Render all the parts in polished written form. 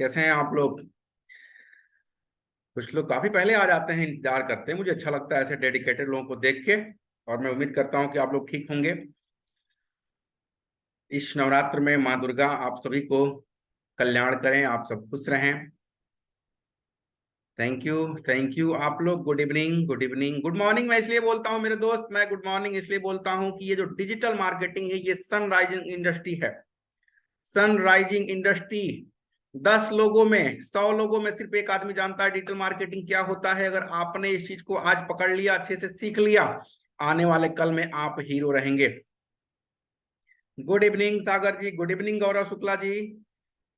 कैसे हैं आप लोग? कुछ लोग काफी पहले आ जाते हैं, इंतजार करते हैं। मुझे अच्छा लगता है ऐसे डेडिकेटेड लोगों को देख के। और मैं उम्मीद करता हूँ कि आप लोग ठीक होंगे। इस नवरात्र में माँ दुर्गा आप सभी को कल्याण करें, आप सब खुश रहें। Thank you. Thank you. आप लोग good evening, good evening, good morning मैं इसलिए बोलता हूँ मेरे दोस्त, मैं गुड मॉर्निंग इसलिए बोलता हूँ कि ये जो डिजिटल मार्केटिंग है ये सनराइजिंग इंडस्ट्री है। Sunrising industry. 10 लोगों में, 100 लोगों में सिर्फ एक आदमी जानता है डिजिटल मार्केटिंग क्या होता है। अगर आपने इस चीज को आज पकड़ लिया, अच्छे से सीख लिया, आने वाले कल में आप हीरो रहेंगे। गुड इवनिंग सागर जी, गुड इवनिंग गौरव शुक्ला जी।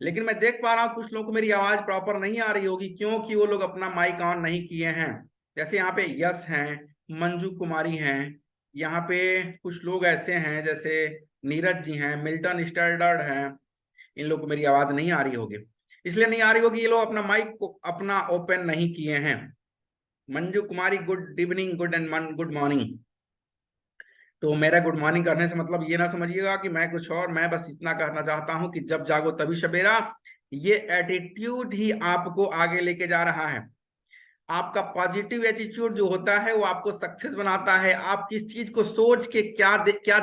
लेकिन मैं देख पा रहा हूँ कुछ लोगों को मेरी आवाज प्रॉपर नहीं आ रही होगी, क्योंकि वो लोग अपना माइक ऑन नहीं किए हैं। जैसे यहाँ पे यश हैं, मंजू कुमारी हैं, यहाँ पे कुछ लोग ऐसे हैं जैसे नीरज जी हैं, मिल्टन स्टैंडर्ड हैं। इन लोग को मेरी आवाज नहीं आ रही होगी। इसलिए नहीं आ रही होगी, ये लोग अपना माइक को अपना ओपन नहीं किए हैं। Manju Kumari good evening, good and good morning. तो मेरा गुड मॉर्निंग करने से मतलब ये ना समझिएगा कि मैं कुछ और, मैं बस इतना कहना चाहता हूं कि जब जागो तभी सवेरा। ये एटीट्यूड ही आपको आगे लेके जा रहा है। आपका पॉजिटिव एटीट्यूड जो होता है वो आपको सक्सेस बनाता है। आप किस चीज को सोच के क्या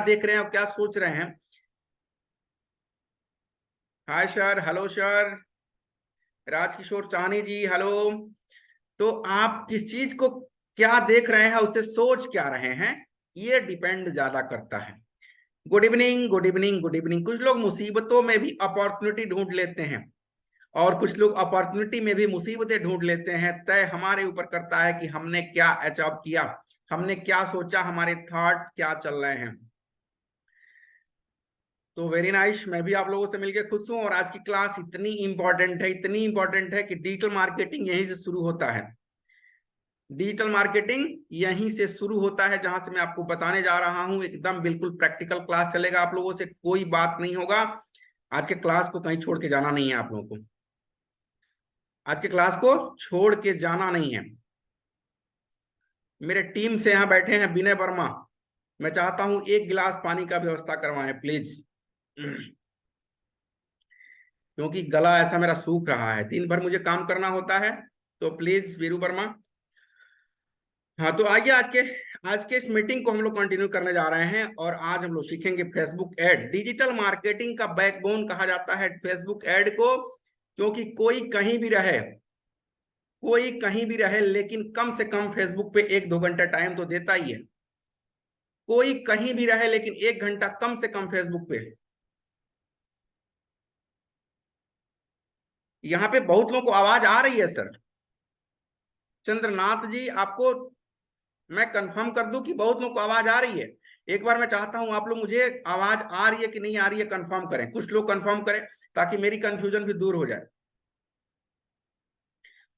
देख रहे हैं और क्या सोच रहे हैं। Hi sir, hello sir, Rajkishore चाहनी जी, हेलो। तो आप किस चीज को क्या देख रहे हैं, उसे सोच क्या रहे हैं, ये डिपेंड ज्यादा करता है। Good evening, good evening, good evening. कुछ लोग मुसीबतों में भी अपॉर्चुनिटी ढूंढ लेते हैं और कुछ लोग अपॉर्चुनिटी में भी मुसीबतें ढूंढ लेते हैं। तय हमारे ऊपर करता है कि हमने क्या अचीव किया, हमने क्या सोचा, हमारे थॉट्स क्या चल रहे हैं। तो वेरी नाइस, मैं भी आप लोगों से मिलकर खुश हूं। और आज की क्लास इतनी इंपॉर्टेंट है, इतनी इंपॉर्टेंट है कि डिजिटल मार्केटिंग यहीं से शुरू होता है। डिजिटल मार्केटिंग यहीं से शुरू होता है, जहां से मैं आपको बताने जा रहा हूं। एकदम बिल्कुल प्रैक्टिकल क्लास चलेगा आप लोगों से, कोई बात नहीं होगा। आज के क्लास को कहीं छोड़ के जाना नहीं है आप लोगों को। आज के क्लास को छोड़ के जाना नहीं है। मेरे टीम से यहाँ बैठे हैं विनय वर्मा। मैं चाहता हूं एक गिलास पानी का व्यवस्था करवाएं प्लीज, क्योंकि गला ऐसा मेरा सूख रहा है, दिन भर मुझे काम करना होता है। तो प्लीज वीरू वर्मा। हाँ, तो आइए आज के इस मीटिंग को हम लोग कंटिन्यू करने जा रहे हैं। और आज हम लोग सीखेंगे फेसबुक एड। डिजिटल मार्केटिंग का बैकबोन कहा जाता है फेसबुक एड को, क्योंकि कोई कहीं भी रहे लेकिन कम से कम फेसबुक पे 1-2 घंटा टाइम तो देता ही है। कोई कहीं भी रहे लेकिन 1 घंटा कम से कम फेसबुक पे। यहाँ पे बहुत लोगों को आवाज आ रही है सर। चंद्रनाथ जी, आपको मैं कंफर्म कर दूं कि बहुत लोगों को आवाज आ रही है। एक बार मैं चाहता हूं आप लोग मुझे आवाज आ रही है कि नहीं आ रही है कंफर्म करें, कुछ लोग कंफर्म करें ताकि मेरी कंफ्यूजन भी दूर हो जाए।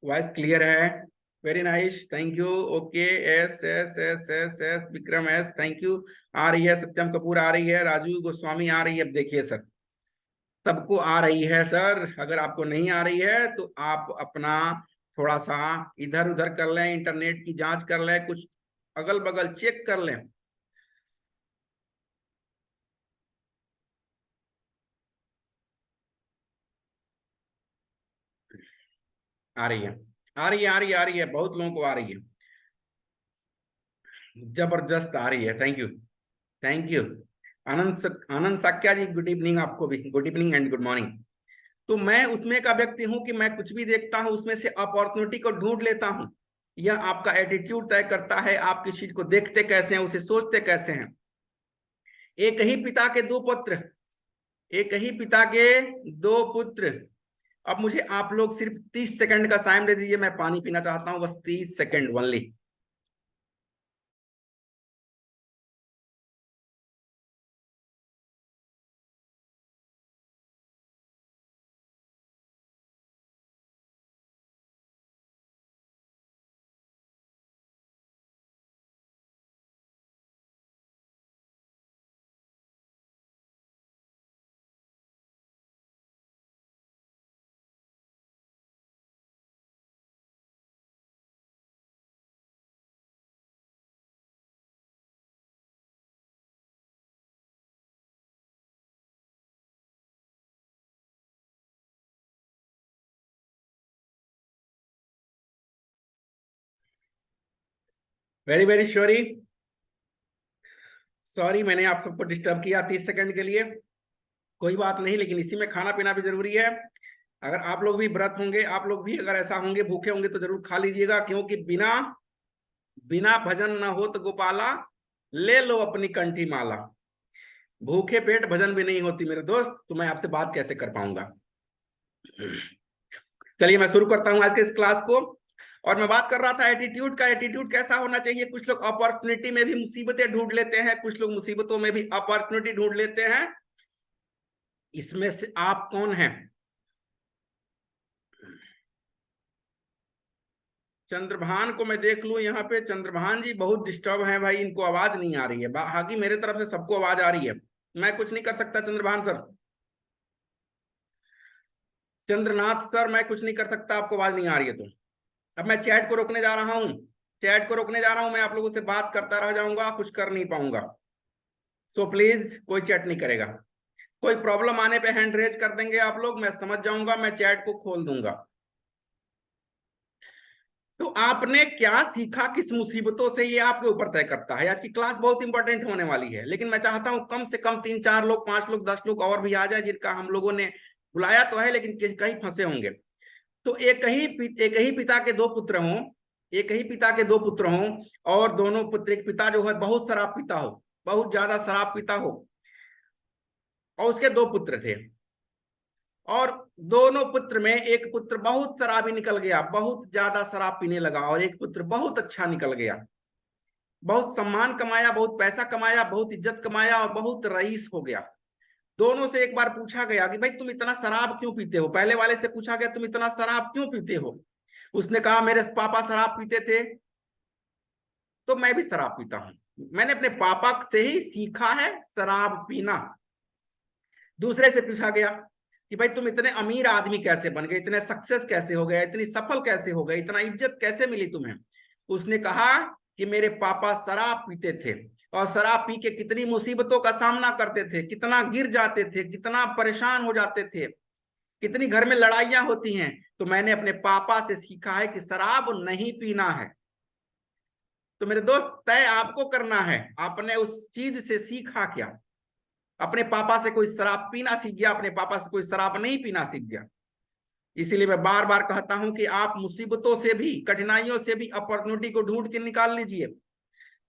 वॉइस क्लियर है? Very nice, thank you. Okay, S S S S S Vikram S, thank you. आ रही है, सत्यम कपूर आ रही है, राजू गोस्वामी आ रही है। अब देखिए सर, सबको आ रही है सर। अगर आपको नहीं आ रही है तो आप अपना थोड़ा सा इधर उधर कर लें, इंटरनेट की जांच कर लें, कुछ अगल बगल चेक कर लें। आ रही है, आ रही है, आ रही है, आ रही है, बहुत लोगों को आ रही है। जबरदस्त आ रही है, thank you. Thank you. Anand Sakya ji, good evening. आपको भी good evening and good morning. तो मैं उसमें का व्यक्ति हूं कि मैं कुछ भी देखता हूं उसमें से अपॉर्चुनिटी को ढूंढ लेता हूं। यह आपका एटीट्यूड तय करता है, आप किस चीज को देखते कैसे हैं, उसे सोचते कैसे हैं। एक ही पिता के दो पुत्र, एक ही पिता के दो पुत्र। अब मुझे आप लोग सिर्फ 30 सेकंड का टाइम दे दीजिए, मैं पानी पीना चाहता हूं, बस 30 second only. Very very sorry मैंने आप सबको डिस्टर्ब किया 30 सेकंड के लिए। कोई बात नहीं, लेकिन इसी में खाना पीना भी जरूरी है। अगर आप लोग भी व्रत होंगे, आप लोग भी अगर ऐसा होंगे, भूखे होंगे, तो जरूर खा लीजिएगा, क्योंकि बिना बिना भजन न हो तो गोपाला, ले लो अपनी कंठी माला। भूखे पेट भजन भी नहीं होती मेरे दोस्त, तो मैं आपसे बात कैसे कर पाऊंगा। चलिए मैं शुरू करता हूं आज के इस क्लास को। और मैं बात कर रहा था एटीट्यूड का। एटीट्यूड कैसा होना चाहिए। कुछ लोग अपॉर्चुनिटी में भी मुसीबतें ढूंढ लेते हैं, कुछ लोग मुसीबतों में भी अपॉर्चुनिटी ढूंढ लेते हैं। इसमें से आप कौन हैं। चंद्रभान को मैं देख लूं यहाँ पे। चंद्रभान जी बहुत डिस्टर्ब हैं भाई, इनको आवाज नहीं आ रही है। बाकी मेरे तरफ से सबको आवाज आ रही है। मैं कुछ नहीं कर सकता चंद्रभान सर। चंद्रनाथ सर मैं कुछ नहीं कर सकता, आपको आवाज नहीं आ रही है तो। अब मैं चैट को रोकने जा रहा हूं। चैट को रोकने जा रहा हूं। मैं आप लोगों से बात करता रह जाऊंगा, कुछ कर नहीं पाऊंगा। सो प्लीज कोई चैट नहीं करेगा। कोई प्रॉब्लम आने पे हैंड रेज कर देंगे आप लोग, मैं समझ जाऊंगा, मैं चैट को खोल दूंगा। तो आपने क्या सीखा किस मुसीबतों से, ये आपके ऊपर तय करता है। आज की क्लास बहुत इंपॉर्टेंट होने वाली है, लेकिन मैं चाहता हूं कम से कम 3-4 लोग, 5 लोग, 10 लोग और भी आ जाए, जिनका हम लोगों ने बुलाया तो है लेकिन कहीं फंसे होंगे। तो एक ही पिता के दो पुत्र हों, एक ही पिता के दो पुत्र हों, और दोनों पुत्र, एक पिता जो है बहुत शराब पीता हो, बहुत ज्यादा शराब पीता हो, और उसके दो पुत्र थे, और दोनों पुत्र में एक पुत्र बहुत शराबी निकल गया, बहुत ज्यादा शराब पीने लगा, और एक पुत्र बहुत अच्छा निकल गया, बहुत सम्मान कमाया, बहुत पैसा कमाया, बहुत इज्जत कमाया, और बहुत रईस हो गया। दोनों से एक बार पूछा गया कि भाई तुम इतना शराब क्यों पीते हो। पहले वाले से पूछा गया तुम इतना शराब क्यों पीते हो। उसने कहा मेरे पापा शराब पीते थे तो मैं भी शराब पीता हूं, मैंने अपने पापा से ही सीखा है शराब पीना। दूसरे से पूछा गया कि भाई तुम इतने अमीर आदमी कैसे बन गए, इतने सक्सेस कैसे हो गए, इतनी सफल कैसे हो गए, इतना इज्जत कैसे मिली तुम्हें। उसने कहा कि मेरे पापा शराब पीते थे, और शराब पी के कितनी मुसीबतों का सामना करते थे, कितना गिर जाते थे, कितना परेशान हो जाते थे, कितनी घर में लड़ाइयां होती हैं। तो मैंने अपने पापा से सीखा है कि शराब नहीं पीना है। तो मेरे दोस्त तय आपको करना है, आपने उस चीज से सीखा क्या। अपने पापा से कोई शराब पीना सीख गया, अपने पापा से कोई शराब नहीं पीना सीख गया। इसीलिए मैं बार बार कहता हूं कि आप मुसीबतों से भी, कठिनाइयों से भी अपॉर्चुनिटी को ढूंढ के निकाल लीजिए।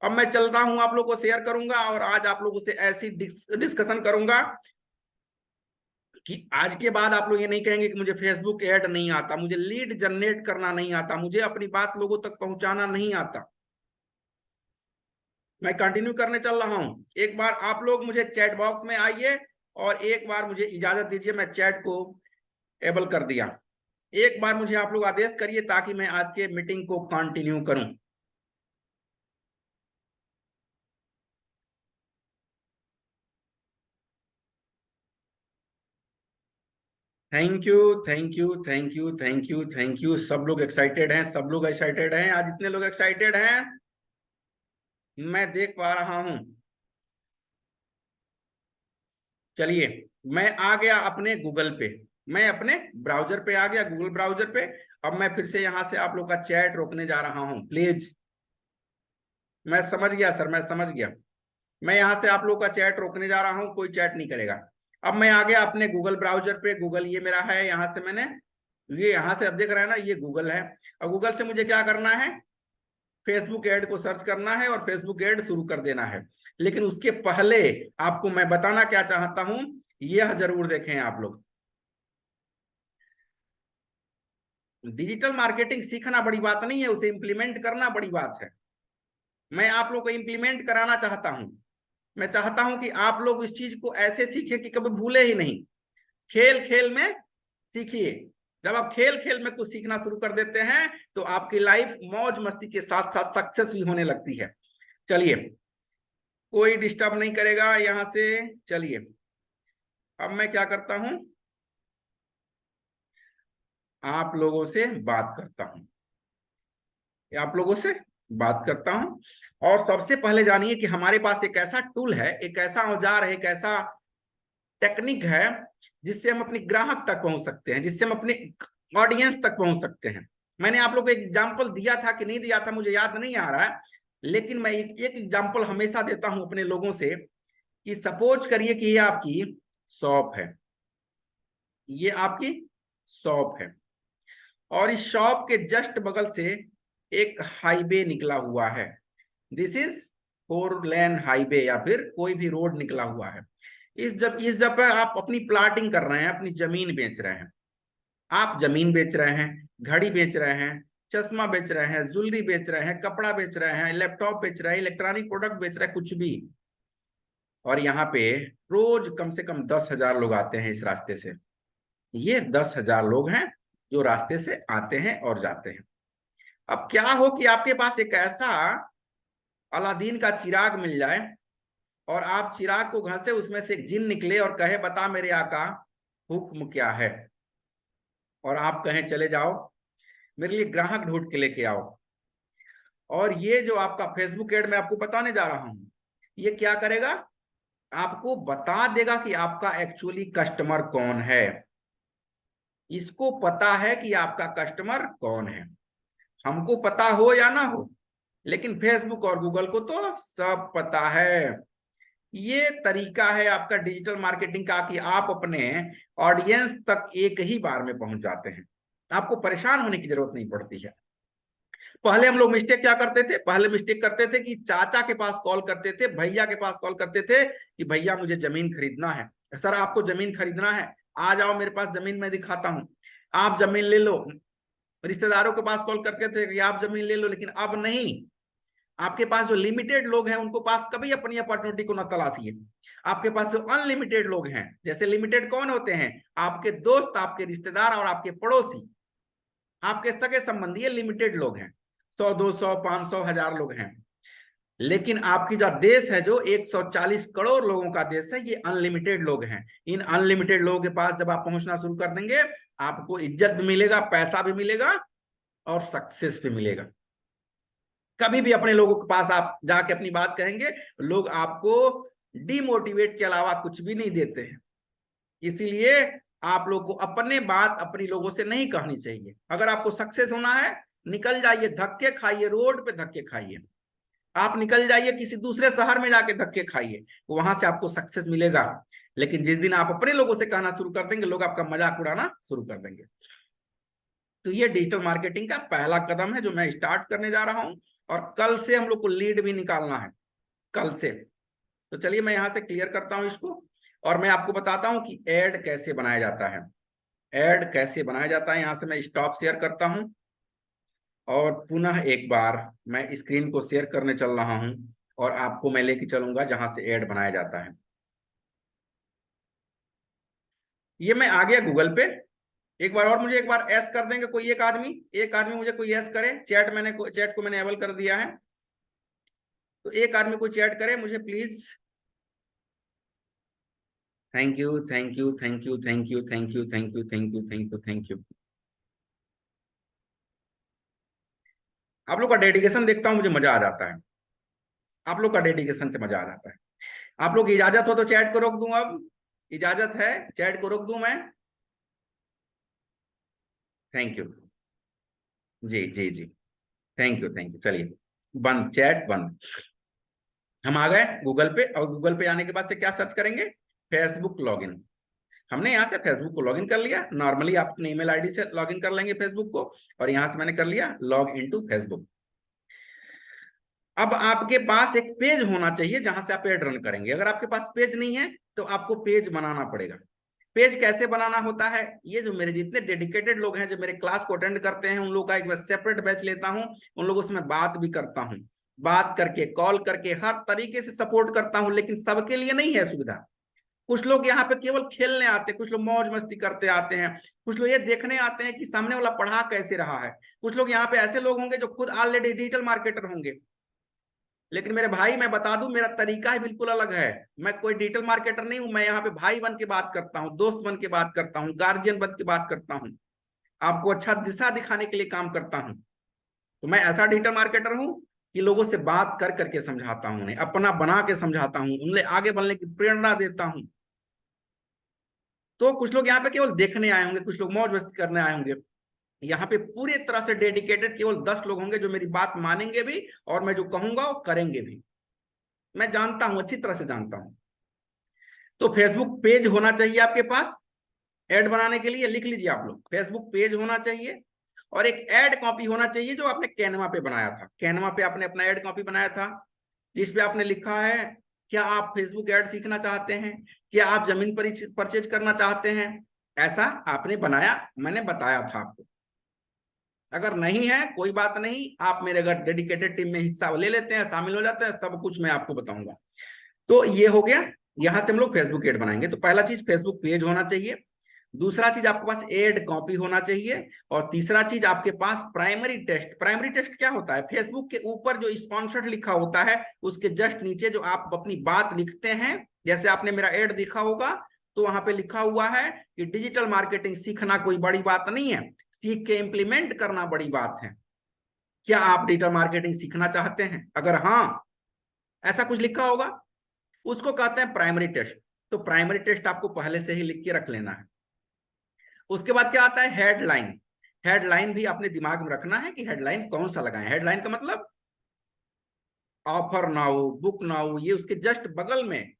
अब मैं चलता हूं, आप लोगों को शेयर करूंगा, और आज आप लोगों से ऐसी डिस्कशन करूंगा कि आज के बाद आप लोग ये नहीं कहेंगे कि मुझे फेसबुक ऐड नहीं आता, मुझे लीड जनरेट करना नहीं आता, मुझे अपनी बात लोगों तक पहुंचाना नहीं आता। मैं कंटिन्यू करने चल रहा हूं। एक बार आप लोग मुझे चैट बॉक्स में आइए, और एक बार मुझे इजाजत दीजिए, मैं चैट को एबल कर दिया। एक बार मुझे आप लोग आदेश करिए ताकि मैं आज के मीटिंग को कंटिन्यू करूं। Thank you, thank you, thank you, thank you, thank you. सब लोग एक्साइटेड हैं, सब लोग एक्साइटेड हैं। आज इतने लोग एक्साइटेड हैं मैं देख पा रहा हूं। चलिए मैं आ गया अपने गूगल पे, मैं अपने ब्राउजर पे आ गया, गूगल ब्राउजर पे। अब मैं फिर से यहां से आप लोग का चैट रोकने जा रहा हूं प्लीज। मैं समझ गया सर, मैं समझ गया। मैं यहां से आप लोग का चैट रोकने जा रहा हूं, कोई चैट नहीं करेगा। अब मैं आ गया अपने गूगल ब्राउजर पे। गूगल ये मेरा है, यहां से मैंने ये, यहां से अब देख रहे हैं ना, ये गूगल है। अब गूगल से मुझे क्या करना है, फेसबुक ऐड को सर्च करना है और फेसबुक ऐड शुरू कर देना है। लेकिन उसके पहले आपको मैं बताना क्या चाहता हूं, यह जरूर देखें आप लोग। डिजिटल मार्केटिंग सीखना बड़ी बात नहीं है, उसे इंप्लीमेंट करना बड़ी बात है। मैं आप लोग को इंप्लीमेंट कराना चाहता हूं। मैं चाहता हूं कि आप लोग इस चीज को ऐसे सीखें कि कभी भूले ही नहीं। खेल खेल में सीखिए। जब आप खेल खेल में कुछ सीखना शुरू कर देते हैं तो आपकी लाइफ मौज मस्ती के साथ साथ सक्सेस भी होने लगती है। चलिए कोई डिस्टर्ब नहीं करेगा यहां से। चलिए अब मैं क्या करता हूं, आप लोगों से बात करता हूं, आप लोगों से बात करता हूं। और सबसे पहले जानिए कि हमारे पास एक ऐसा टूल है, एक ऐसा औजार है, एक ऐसा टेक्निक है जिससे हम अपने ग्राहक तक पहुंच सकते हैं, जिससे हम अपने ऑडियंस तक पहुंच सकते हैं। मैंने आप लोग को एग्जाम्पल दिया था कि नहीं दिया था मुझे याद नहीं आ रहा है, लेकिन मैं एक एग्जांपल हमेशा देता हूं अपने लोगों से कि सपोज करिए कि ये आपकी शॉप है, ये आपकी शॉप है और इस शॉप के जस्ट बगल से एक हाईवे निकला हुआ है। दिस इज 4 लेन हाईवे या फिर कोई भी रोड निकला हुआ है। इस जब आप अपनी प्लाटिंग कर रहे हैं, अपनी जमीन बेच रहे हैं, आप जमीन बेच रहे हैं, घड़ी बेच रहे हैं, चश्मा बेच रहे हैं, ज्वेलरी बेच रहे हैं, कपड़ा बेच रहे हैं, लैपटॉप बेच रहे हैं, इलेक्ट्रॉनिक प्रोडक्ट बेच रहे हैं, कुछ भी। और यहाँ पे रोज कम से कम 10,000 लोग आते हैं इस रास्ते से। ये 10,000 लोग हैं जो रास्ते से आते हैं और जाते हैं। अब क्या हो कि आपके पास एक ऐसा अलादीन का चिराग मिल जाए और आप चिराग को घसे, उसमें से एक जिन निकले और कहे बता मेरे आका हुक्म क्या है, और आप कहें चले जाओ मेरे लिए ग्राहक ढूंढ के लेके आओ। और ये जो आपका फेसबुक एड मैं आपको बताने जा रहा हूं, ये क्या करेगा, आपको बता देगा कि आपका एक्चुअली कस्टमर कौन है। इसको पता है कि आपका कस्टमर कौन है, हमको पता हो या ना हो, लेकिन फेसबुक और गूगल को तो सब पता है। ये तरीका है आपका डिजिटल मार्केटिंग का कि आप अपने ऑडियंस तक एक ही बार में पहुंच जाते हैं, आपको परेशान होने की जरूरत नहीं पड़ती है। पहले हम लोग मिस्टेक क्या करते थे, पहले मिस्टेक करते थे कि चाचा के पास कॉल करते थे, भैया के पास कॉल करते थे कि भैया मुझे जमीन खरीदना है, सर आपको जमीन खरीदना है, आ जाओ मेरे पास जमीन मैं दिखाता हूं, आप जमीन ले लो। रिश्तेदारों के पास कॉल करते थे कि आप जमीन ले लो, लेकिन अब नहीं। आपके पास जो लिमिटेड लोग हैं उनको पास कभी अपनी अपॉर्चुनिटी को ना तलाशिए। आपके पास जो अनलिमिटेड लोग हैं, जैसे लिमिटेड कौन होते हैं, आपके दोस्त, आपके रिश्तेदार और आपके पड़ोसी, आपके सगे संबंधी, ये लिमिटेड लोग हैं। 100, 200, 500, 1000 लोग हैं। लेकिन आपकी जो देश है, जो 140 करोड़ लोगों का देश है, ये अनलिमिटेड लोग हैं। इन अनलिमिटेड लोगों के पास जब आप पहुंचना शुरू कर देंगे, आपको इज्जत भी मिलेगा, पैसा भी मिलेगा और सक्सेस भी मिलेगा। कभी भी अपने लोगों के पास आप जाके अपनी बात कहेंगे, लोग आपको डिमोटिवेट के अलावा कुछ भी नहीं देते हैं। इसीलिए आप लोग को अपने बात अपनी लोगों से नहीं कहनी चाहिए। अगर आपको सक्सेस होना है, निकल जाइए, धक्के खाइए, रोड पे धक्के खाइए, आप निकल जाइए किसी दूसरे शहर में जाके धक्के खाइए, वहां से आपको सक्सेस मिलेगा। लेकिन जिस दिन आप अपने लोगों से कहना शुरू कर देंगे, लोग आपका मजाक उड़ाना शुरू कर देंगे। तो ये डिजिटल मार्केटिंग का पहला कदम है जो मैं स्टार्ट करने जा रहा हूं, और कल से हम लोग को लीड भी निकालना है, कल से। तो चलिए मैं यहां से क्लियर करता हूं इसको, और मैं आपको बताता हूं कि एड कैसे बनाया जाता है। एड कैसे बनाया जाता है, यहां से मैं स्टॉप शेयर करता हूं और पुनः एक बार मैं स्क्रीन को शेयर करने चल रहा हूं और आपको मैं लेके चलूंगा जहां से एड बनाया जाता है। ये मैं आ गया गूगल पे। एक बार और मुझे एक बार एस कर देंगे कोई एक आदमी मुझे कोई एस करे। चैट को मैंने एबल कर दिया है, तो एक आदमी कोई चैट करे मुझे please. Thank you, thank you, thank you, thank you, thank you, thank you, thank you, thank you, thank you. आप लोग का डेडिकेशन देखता हूं, मुझे मजा आ जाता है। आप लोग का डेडिकेशन से मजा आ जाता है। आप लोग इजाजत हो तो चैट को रोक दूं, अब इजाजत है, चैट को रोक दूं मैं। थैंक यू, जी जी जी, थैंक यू, थैंक यू। चलिए बंद, चैट बंद। हम आ गए गूगल पे, और गूगल पे आने के बाद से क्या सर्च करेंगे, फेसबुक लॉगिन। हमने यहाँ से फेसबुक को लॉगिन कर लिया। नॉर्मली आप अपने ईमेल आईडी से लॉगिन कर लेंगे फेसबुक को, और यहाँ से मैंने कर लिया लॉग इनटू फेसबुक। अब आपके पास एक पेज होना चाहिए जहां से आप एड रन करेंगे। अगर आपके पास पेज नहीं है तो आपको पेज बनाना पड़ेगा। पेज कैसे बनाना होता है, ये जो मेरे जितने डेडिकेटेड लोग हैं जो मेरे क्लास को अटेंड करते हैं, उन लोगों का एक सेपरेट बैच लेता हूं, उन लोगों से मैं बात भी करता हूं, बात करके, कॉल करके, हर तरीके से सपोर्ट करता हूं। लेकिन सबके लिए नहीं है सुविधा। कुछ लोग यहाँ पे केवल खेलने आते हैं, कुछ लोग मौज मस्ती करते आते हैं, कुछ लोग ये देखने आते हैं कि सामने वाला पढ़ा कैसे रहा है। कुछ लोग यहाँ पे ऐसे लोग होंगे जो खुद ऑलरेडी डिजिटल मार्केटर होंगे। लेकिन मेरे भाई मैं बता दूं, मेरा तरीका ही बिल्कुल अलग है। मैं कोई डिजिटल मार्केटर नहीं हूं, मैं यहाँ पे भाई बन के बात करता हूँ, दोस्त बन के बात करता हूँ, गार्जियन बन के बात करता हूँ, आपको अच्छा दिशा दिखाने के लिए काम करता हूँ। तो मैं ऐसा डिजिटल मार्केटर हूँ कि लोगों से बात कर करके समझाता हूँ, उन्हें अपना बना के समझाता हूँ, उन्हें आगे बढ़ने की प्रेरणा देता हूँ। तो कुछ लोग यहाँ पे केवल देखने आए होंगे, कुछ लोग मौज मस्ती करने आए होंगे। यहाँ पे पूरी तरह से डेडिकेटेड केवल 10 लोग होंगे जो मेरी बात मानेंगे भी और मैं जो कहूंगा वो करेंगे भी। मैं जानता हूं, अच्छी तरह से जानता हूं। तो फेसबुक पेज होना चाहिए आपके पास ऐड बनाने के लिए, लिख लीजिए आप लोग, फेसबुक पेज होना चाहिए और एक ऐड कॉपी होना चाहिए जो आपने कैनवा पे बनाया था। कैनवा पे आपने अपना ऐड कॉपी बनाया था जिस पे आपने लिखा है क्या आप फेसबुक ऐड सीखना चाहते हैं, क्या आप जमीन परचेज करना चाहते हैं, ऐसा आपने बनाया, मैंने बताया था आपको। अगर नहीं है कोई बात नहीं, आप मेरे अगर डेडिकेटेड टीम में हिस्सा ले लेते हैं, शामिल हो जाते हैं, सब कुछ मैं आपको बताऊंगा। तो ये हो गया, यहां से हम लोग फेसबुक एड बनाएंगे। तो पहला चीज फेसबुक पेज होना चाहिए, दूसरा चीज आपके पास एड कॉपी होना चाहिए, और तीसरा चीज आपके पास प्राइमरी टेस्ट। प्राइमरी टेस्ट क्या होता है? फेसबुक के ऊपर जो स्पॉन्सर्ड लिखा होता है उसके जस्ट नीचे जो आप अपनी बात लिखते हैं, जैसे आपने मेरा एड देखा होगा तो वहां पे लिखा हुआ है कि डिजिटल मार्केटिंग सीखना कोई बड़ी बात नहीं है, सीख के इंप्लीमेंट करना बड़ी बात है। क्या आप डिजिटल मार्केटिंग सीखना चाहते हैं? अगर हाँ ऐसा कुछ लिखा होगा उसको कहते हैं प्राइमरी टेस्ट। तो प्राइमरी टेस्ट आपको पहले से ही लिख के रख लेना है। उसके बाद क्या आता है? हेडलाइन। हेडलाइन भी अपने दिमाग में रखना है कि हेडलाइन कौन सा लगाएं। हेडलाइन का मतलब ऑफर नाउ, बुक नाउ, ये उसके जस्ट बगल में,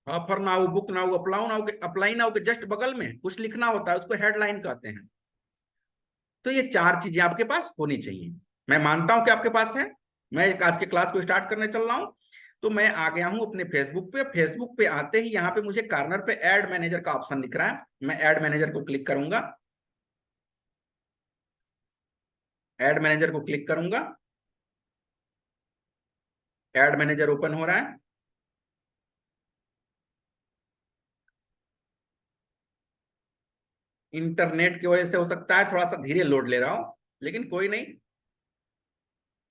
offer now, book now, apply now के जस्ट बगल में कुछ लिखना होता है, उसको हेडलाइन कहते हैं। तो ये चार चीजें आपके पास होनी चाहिए। मैं मानता हूं कि आपके पास है। मैं आज के क्लास को स्टार्ट करने चल रहा हूं। तो मैं आ गया हूं अपने फेसबुक पे। फेसबुक पे आते ही यहाँ पे मुझे कॉर्नर पे ऐड मैनेजर का ऑप्शन दिख रहा है, मैं ऐड मैनेजर को क्लिक करूंगा। ऐड मैनेजर को क्लिक करूंगा, ऐड मैनेजर ओपन हो रहा है। इंटरनेट की वजह से हो सकता है थोड़ा सा धीरे लोड ले रहा हो, लेकिन कोई नहीं,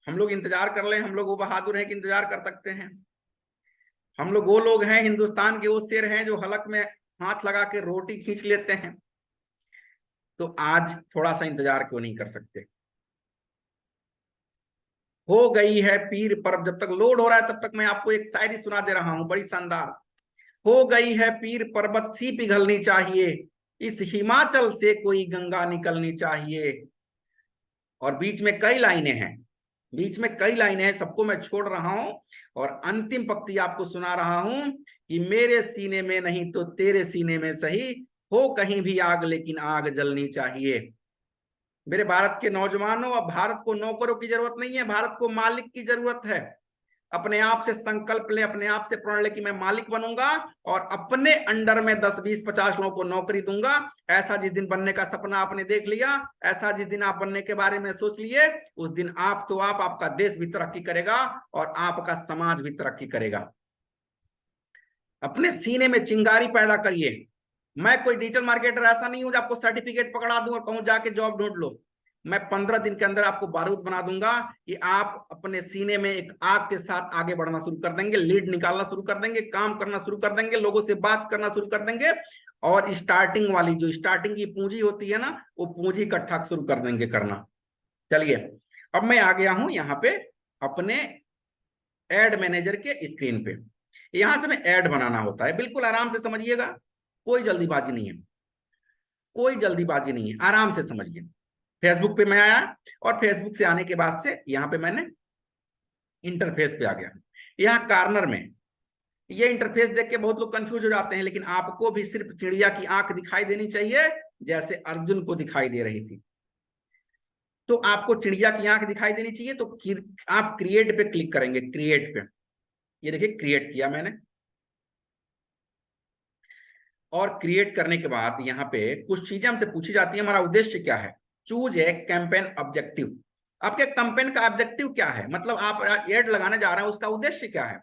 हम लोग इंतजार कर लें। हम लोग वो बहादुर हैं कि इंतजार कर सकते हैं। हम लोग वो लोग हैं, हिंदुस्तान के वो शेर हैं जो हलक में हाथ लगा के रोटी खींच लेते हैं। तो आज थोड़ा सा इंतजार क्यों नहीं कर सकते? हो गई है पीर परब। जब तक लोड हो रहा है तब तक मैं आपको एक शायरी सुना दे रहा हूं, बड़ी शानदार। हो गई है पीर पर्वत सी पिघलनी चाहिए, इस हिमाचल से कोई गंगा निकलनी चाहिए। और बीच में कई लाइनें हैं, बीच में कई लाइनें हैं, सबको मैं छोड़ रहा हूं और अंतिम पंक्ति आपको सुना रहा हूं कि मेरे सीने में नहीं तो तेरे सीने में सही, हो कहीं भी आग लेकिन आग जलनी चाहिए। मेरे भारत के नौजवानों, अब भारत को नौकरों की जरूरत नहीं है, भारत को मालिक की जरूरत है। अपने आप से संकल्प ले, अपने आप से प्रण ले कि मैं मालिक बनूंगा और अपने अंडर में 10 20 50 लोगों को नौकरी दूंगा। ऐसा जिस दिन बनने का सपना आपने देख लिया, ऐसा जिस दिन आप बनने के बारे में सोच लिए, उस दिन आप तो आपका देश भी तरक्की करेगा और आपका समाज भी तरक्की करेगा। अपने सीने में चिंगारी पैदा करिए। मैं कोई डिजिटल मार्केटर ऐसा नहीं हूं जो आपको सर्टिफिकेट पकड़ा दूं और कहूं जाके जॉब ढूंढ लो। मैं 15 दिन के अंदर आपको बारूद बना दूंगा कि आप अपने सीने में एक आग के साथ आगे बढ़ना शुरू कर देंगे, लीड निकालना शुरू कर देंगे, काम करना शुरू कर देंगे, लोगों से बात करना शुरू कर देंगे और स्टार्टिंग वाली जो स्टार्टिंग की पूंजी होती है ना, वो पूंजी इकट्ठा शुरू कर देंगे करना। चलिए, अब मैं आ गया हूं यहाँ पे अपने एड मैनेजर के स्क्रीन पे। यहां से मैं ऐड बनाना होता है, बिल्कुल आराम से समझिएगा, कोई जल्दीबाजी नहीं है, कोई जल्दीबाजी नहीं है, आराम से समझिए। फेसबुक पे मैं आया और फेसबुक से आने के बाद से यहाँ पे मैंने इंटरफेस पे आ गया। यहाँ कॉर्नर में ये इंटरफेस देख के बहुत लोग कंफ्यूज हो जाते हैं, लेकिन आपको भी सिर्फ चिड़िया की आंख दिखाई देनी चाहिए जैसे अर्जुन को दिखाई दे रही थी। तो आपको चिड़िया की आंख दिखाई देनी चाहिए। तो आप क्रिएट पे क्लिक करेंगे, क्रिएट पे। ये देखिए क्रिएट किया मैंने, और क्रिएट करने के बाद यहाँ पे कुछ चीजें हमसे पूछी जाती है, हमारा उद्देश्य क्या है। Choose a campaign objective. आपके कैंपेन का ऑब्जेक्टिव क्या है, मतलब आप एड लगाने जा रहे हैं उसका उद्देश्य क्या है।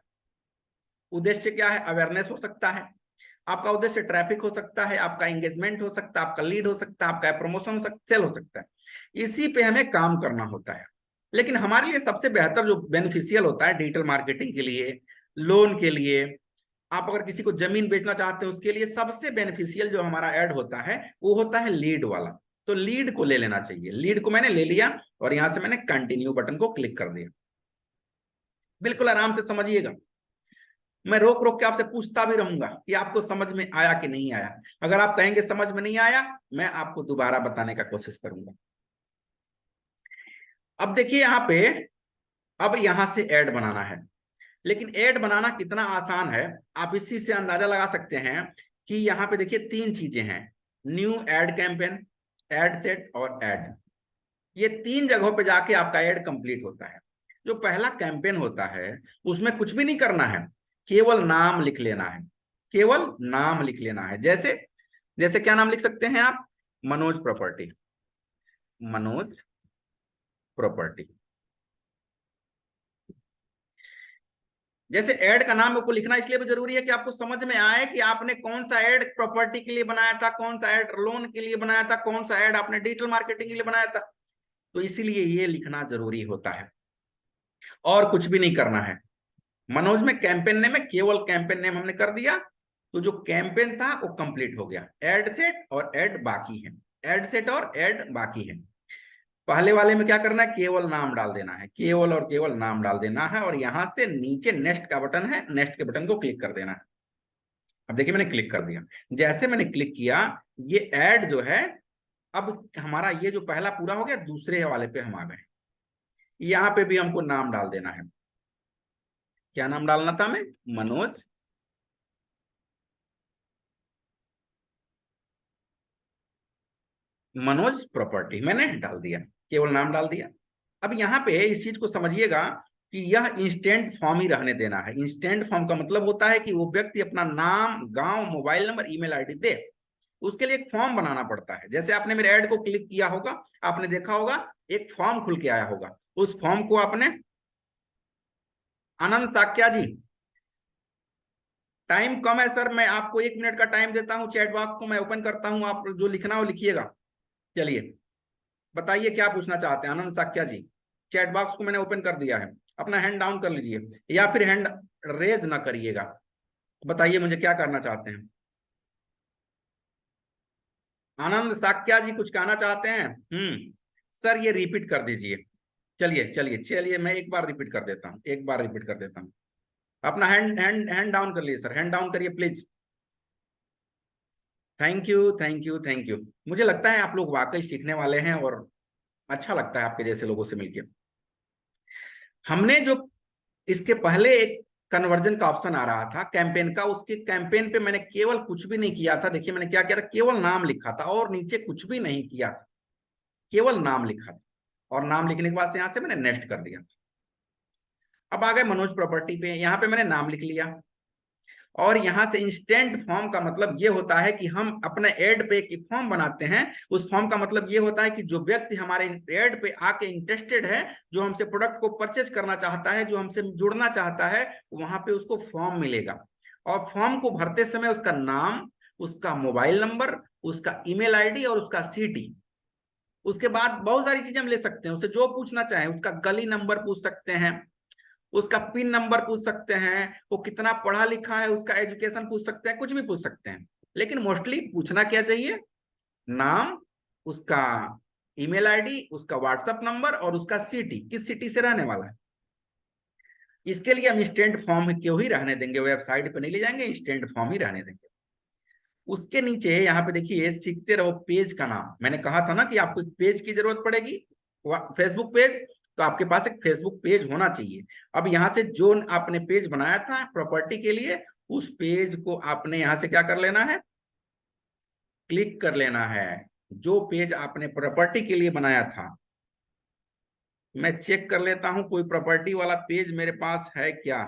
उद्देश्य क्या है? अवेयरनेस हो सकता है, आपका उद्देश्य ट्रैफिक हो सकता है, आपका एंगेजमेंट हो सकता है, आपका लीड हो सकता है, आपका प्रमोशन हो सकता, सेल हो सकता है। इसी पे हमें काम करना होता है। लेकिन हमारे लिए सबसे बेहतर जो बेनिफिशियल होता है डिजिटल मार्केटिंग के लिए, लोन के लिए, आप अगर किसी को जमीन बेचना चाहते हैं उसके लिए सबसे बेनिफिशियल जो हमारा ऐड होता है वो होता है लीड वाला। तो लीड को ले लेना चाहिए। लीड को मैंने ले लिया और यहां से मैंने कंटिन्यू बटन को क्लिक कर दिया। बिल्कुल आराम से समझिएगा। मैं रोक रोक के आपसे पूछता भी रहूंगा कि आपको समझ में आया कि नहीं आया। अगर आप कहेंगे समझ में नहीं आया, मैं आपको दोबारा बताने का कोशिश करूंगा। अब देखिए यहाँ पे, अब यहां से ऐड बनाना है, लेकिन ऐड बनाना कितना आसान है आप इसी से अंदाजा लगा सकते हैं कि यहाँ पे देखिए तीन चीजें हैं, new ad campaign, ad set और एड। ये तीन जगहों पे जाके आपका एड कंप्लीट होता है। जो पहला कैंपेन होता है उसमें कुछ भी नहीं करना है, केवल नाम लिख लेना है, केवल नाम लिख लेना है। जैसे जैसे क्या नाम लिख सकते हैं आप, मनोज प्रॉपर्टी, मनोज प्रॉपर्टी। जैसे ऐड का नाम आपको लिखना इसलिए भी जरूरी है कि आपको समझ में आए कि आपने कौन सा ऐड प्रॉपर्टी के लिए बनाया था, कौन सा ऐड लोन के लिए बनाया था, कौन सा ऐड आपने डिजिटल मार्केटिंग के लिए बनाया था। तो इसीलिए ये लिखना जरूरी होता है, और कुछ भी नहीं करना है। मनोज में कैंपेन नेम है, केवल कैंपेन नेम हमने कर दिया, तो जो कैंपेन था वो कंप्लीट हो गया। एड सेट और एड बाकी है, एड सेट और एड बाकी है। पहले वाले में क्या करना है, केवल नाम डाल देना है, केवल और केवल नाम डाल देना है, और यहां से नीचे नेक्स्ट का बटन है, नेक्स्ट के बटन को क्लिक कर देना है। अब देखिए मैंने क्लिक कर दिया, जैसे मैंने क्लिक किया ये ऐड जो है, अब हमारा ये जो पहला पूरा हो गया, दूसरे वाले पे हम आ गए। यहाँ पे भी हमको नाम डाल देना है। क्या नाम डालना था हमें, मनोज मनोज प्रॉपर्टी, मैंने डाल दिया, केवल नाम डाल दिया। अब यहाँ पे इस चीज को समझिएगा कि यह इंस्टेंट फॉर्म ही रहने देना है। इंस्टेंट फॉर्म का मतलब होता है कि वो व्यक्ति अपना नाम, गांव, मोबाइल नंबर, ईमेल आईडी दे। उसके लिए एक फॉर्म बनाना पड़ता है। जैसे आपने मेरे ऐड को क्लिक किया होगा, आपने देखा होगा एक फॉर्म खुल के आया होगा, उस फॉर्म को आपने, आनंद साक्या जी, टाइम कम है सर, मैं आपको 1 मिनट का टाइम देता हूं, चैट बॉक्स को मैं ओपन करता हूं, आप जो लिखना हो लिखिएगा। चलिए बताइए क्या पूछना चाहते हैं आनंद साक्या जी। चैट बॉक्स को मैंने ओपन कर दिया है, अपना हैंड डाउन कर लीजिए या फिर हैंड रेज ना करिएगा। बताइए मुझे क्या करना चाहते हैं। आनंद साक्या जी कुछ कहना चाहते हैं? सर ये रिपीट कर दीजिए। चलिए चलिए चलिए, मैं एक बार रिपीट कर देता हूँ, एक बार रिपीट कर देता हूँ। अपना हैंड हैंड हैंड डाउन कर लीजिए सर, हैंड डाउन करिए please. Thank you thank you thank you. मुझे लगता है आप लोग वाकई सीखने वाले हैं, और अच्छा लगता है आपके जैसे लोगों से मिलकर। हमने जो इसके पहले एक कन्वर्जन का ऑप्शन आ रहा था कैंपेन का, उसके कैंपेन पे मैंने केवल कुछ भी नहीं किया था। देखिए मैंने क्या किया था, केवल नाम लिखा था और नीचे कुछ भी नहीं किया था, केवल नाम लिखा था, और नाम लिखने के बाद से यहां से मैंने नेक्स्ट कर दिया। अब आ गए मनोज प्रॉपर्टी पे, यहाँ पे मैंने नाम लिख लिया, और यहां से इंस्टेंट फॉर्म का मतलब ये होता है कि हम अपने एड पे एक फॉर्म बनाते हैं। उस फॉर्म का मतलब ये होता है कि जो व्यक्ति हमारे एड पे आके इंटरेस्टेड है, जो हमसे प्रोडक्ट को परचेज करना चाहता है, जो हमसे जुड़ना चाहता है, वहां पे उसको फॉर्म मिलेगा। और फॉर्म को भरते समय उसका नाम, उसका मोबाइल नंबर, उसका ईमेल आईडी और उसका सीटी, उसके बाद बहुत सारी चीजें हम ले सकते हैं, उससे जो पूछना चाहें, उसका गली नंबर पूछ सकते हैं, उसका पिन नंबर पूछ सकते हैं, वो कितना पढ़ा लिखा है, उसका एजुकेशन पूछ सकते हैं, कुछ भी पूछ सकते हैं। लेकिन मोस्टली पूछना क्या चाहिए, नाम, उसका ईमेल आईडी, उसका व्हाट्सएप नंबर और उसका सिटी, किस सिटी से रहने वाला है। इसके लिए हम इंस्टेंट फॉर्म क्यों ही रहने देंगे, वेबसाइट पे नहीं ले जाएंगे, इंस्टेंट फॉर्म ही रहने देंगे। उसके नीचे यहाँ पे देखिए सीखते रहो पेज का नाम, मैंने कहा था ना कि आपको एक पेज की जरूरत पड़ेगी, फेसबुक पेज, तो आपके पास एक फेसबुक पेज होना चाहिए। अब यहाँ से जो आपने पेज बनाया था प्रॉपर्टी के लिए, उस पेज को आपने यहाँ से क्या कर लेना है, क्लिक कर लेना है। जो पेज आपने प्रॉपर्टी के लिए बनाया था, मैं चेक कर लेता हूं कोई प्रॉपर्टी वाला पेज मेरे पास है क्या।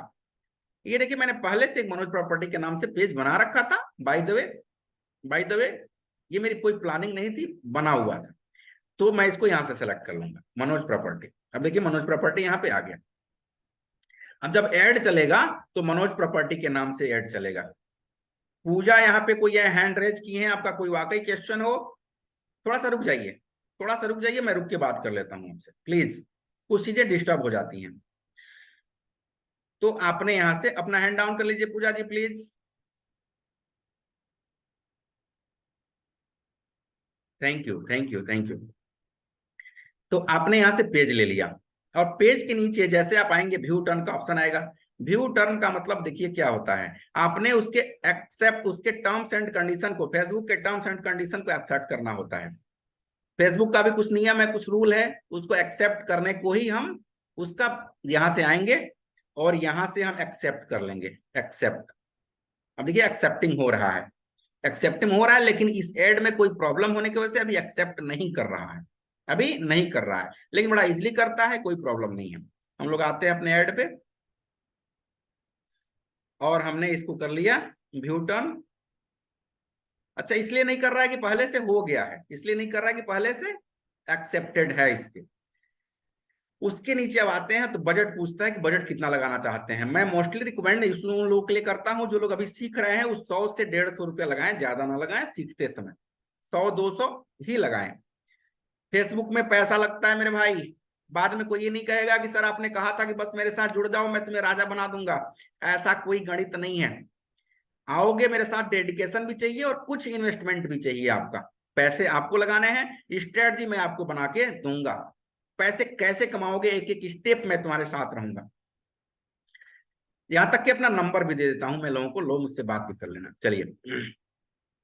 ये देखिए मैंने पहले से एक मनोज प्रॉपर्टी के नाम से पेज बना रखा था, by the way, by the way, ये मेरी कोई प्लानिंग नहीं थी, बना हुआ था। तो मैं इसको यहां से सेलेक्ट कर लूंगा, मनोज प्रॉपर्टी। अब देखिए मनोज प्रॉपर्टी यहाँ पे आ गया। अब जब ऐड चलेगा तो मनोज प्रॉपर्टी के नाम से ऐड चलेगा। पूजा यहाँ पे कोई हैंड रेज की है, आपका कोई वाकई क्वेश्चन हो, थोड़ा सा रुक जाइए, थोड़ा सा रुक जाइए, मैं रुक के बात कर लेता हूँ आपसे प्लीज, कुछ चीजें डिस्टर्ब हो जाती हैं। तो आपने यहां से अपना हैंड डाउन कर लीजिए Pooja ji please. Thank you thank you thank you. तो आपने यहां से पेज ले लिया, और पेज के नीचे जैसे आप आएंगे व्यू टर्न का ऑप्शन आएगा, व्यू टर्म का मतलब देखिए क्या होता है, आपने उसके एक्सेप्ट, उसके टर्म्स एंड कंडीशन को, फेसबुक के टर्म्स एंड कंडीशन को एक्सेप्ट करना होता है। फेसबुक का भी कुछ नियम है, कुछ रूल है, उसको एक्सेप्ट करने को ही हम उसका यहां से आएंगे और यहां से हम एक्सेप्ट कर लेंगे, एक्सेप्ट। अब देखिए एक्सेप्टिंग हो रहा है, एक्सेप्टिंग हो रहा है, लेकिन इस एड में कोई प्रॉब्लम होने की वजह से अभी एक्सेप्ट नहीं कर रहा है, अभी नहीं कर रहा है, लेकिन बड़ा इजीली करता है, कोई प्रॉब्लम नहीं है। हम लोग आते हैं अपने ऐड पे और हमने इसको कर लिया व्यू टर्न। अच्छा, इसलिए नहीं कर रहा है कि पहले से हो गया है, इसलिए नहीं कर रहा है कि पहले से एक्सेप्टेड है इसके। उसके नीचे अब आते हैं तो बजट पूछता है कि बजट कितना लगाना चाहते हैं। मैं मोस्टली रिकमेंड उन लोगों के लिए करता हूं जो लोग अभी सीख रहे हैं, उस 100 से 150 रुपया लगाएं, ज्यादा ना लगाएं सीखते समय, 100-200 ही लगाएं। फेसबुक में पैसा लगता है मेरे भाई, बाद में कोई ये नहीं कहेगा कि सर आपने कहा था कि बस मेरे साथ जुड़ जाओ मैं तुम्हें राजा बना दूंगा, ऐसा कोई गणित नहीं है। आओगे मेरे साथ, डेडिकेशन भी चाहिए और कुछ इन्वेस्टमेंट भी चाहिए आपका, पैसे आपको लगाने हैं, स्ट्रेटजी मैं आपको बना के दूंगा, पैसे कैसे कमाओगे एक एक स्टेप में तुम्हारे साथ रहूंगा, यहां तक कि अपना नंबर भी दे देता हूं मैं लोगों को, लोग मुझसे बात भी कर लेना। चलिए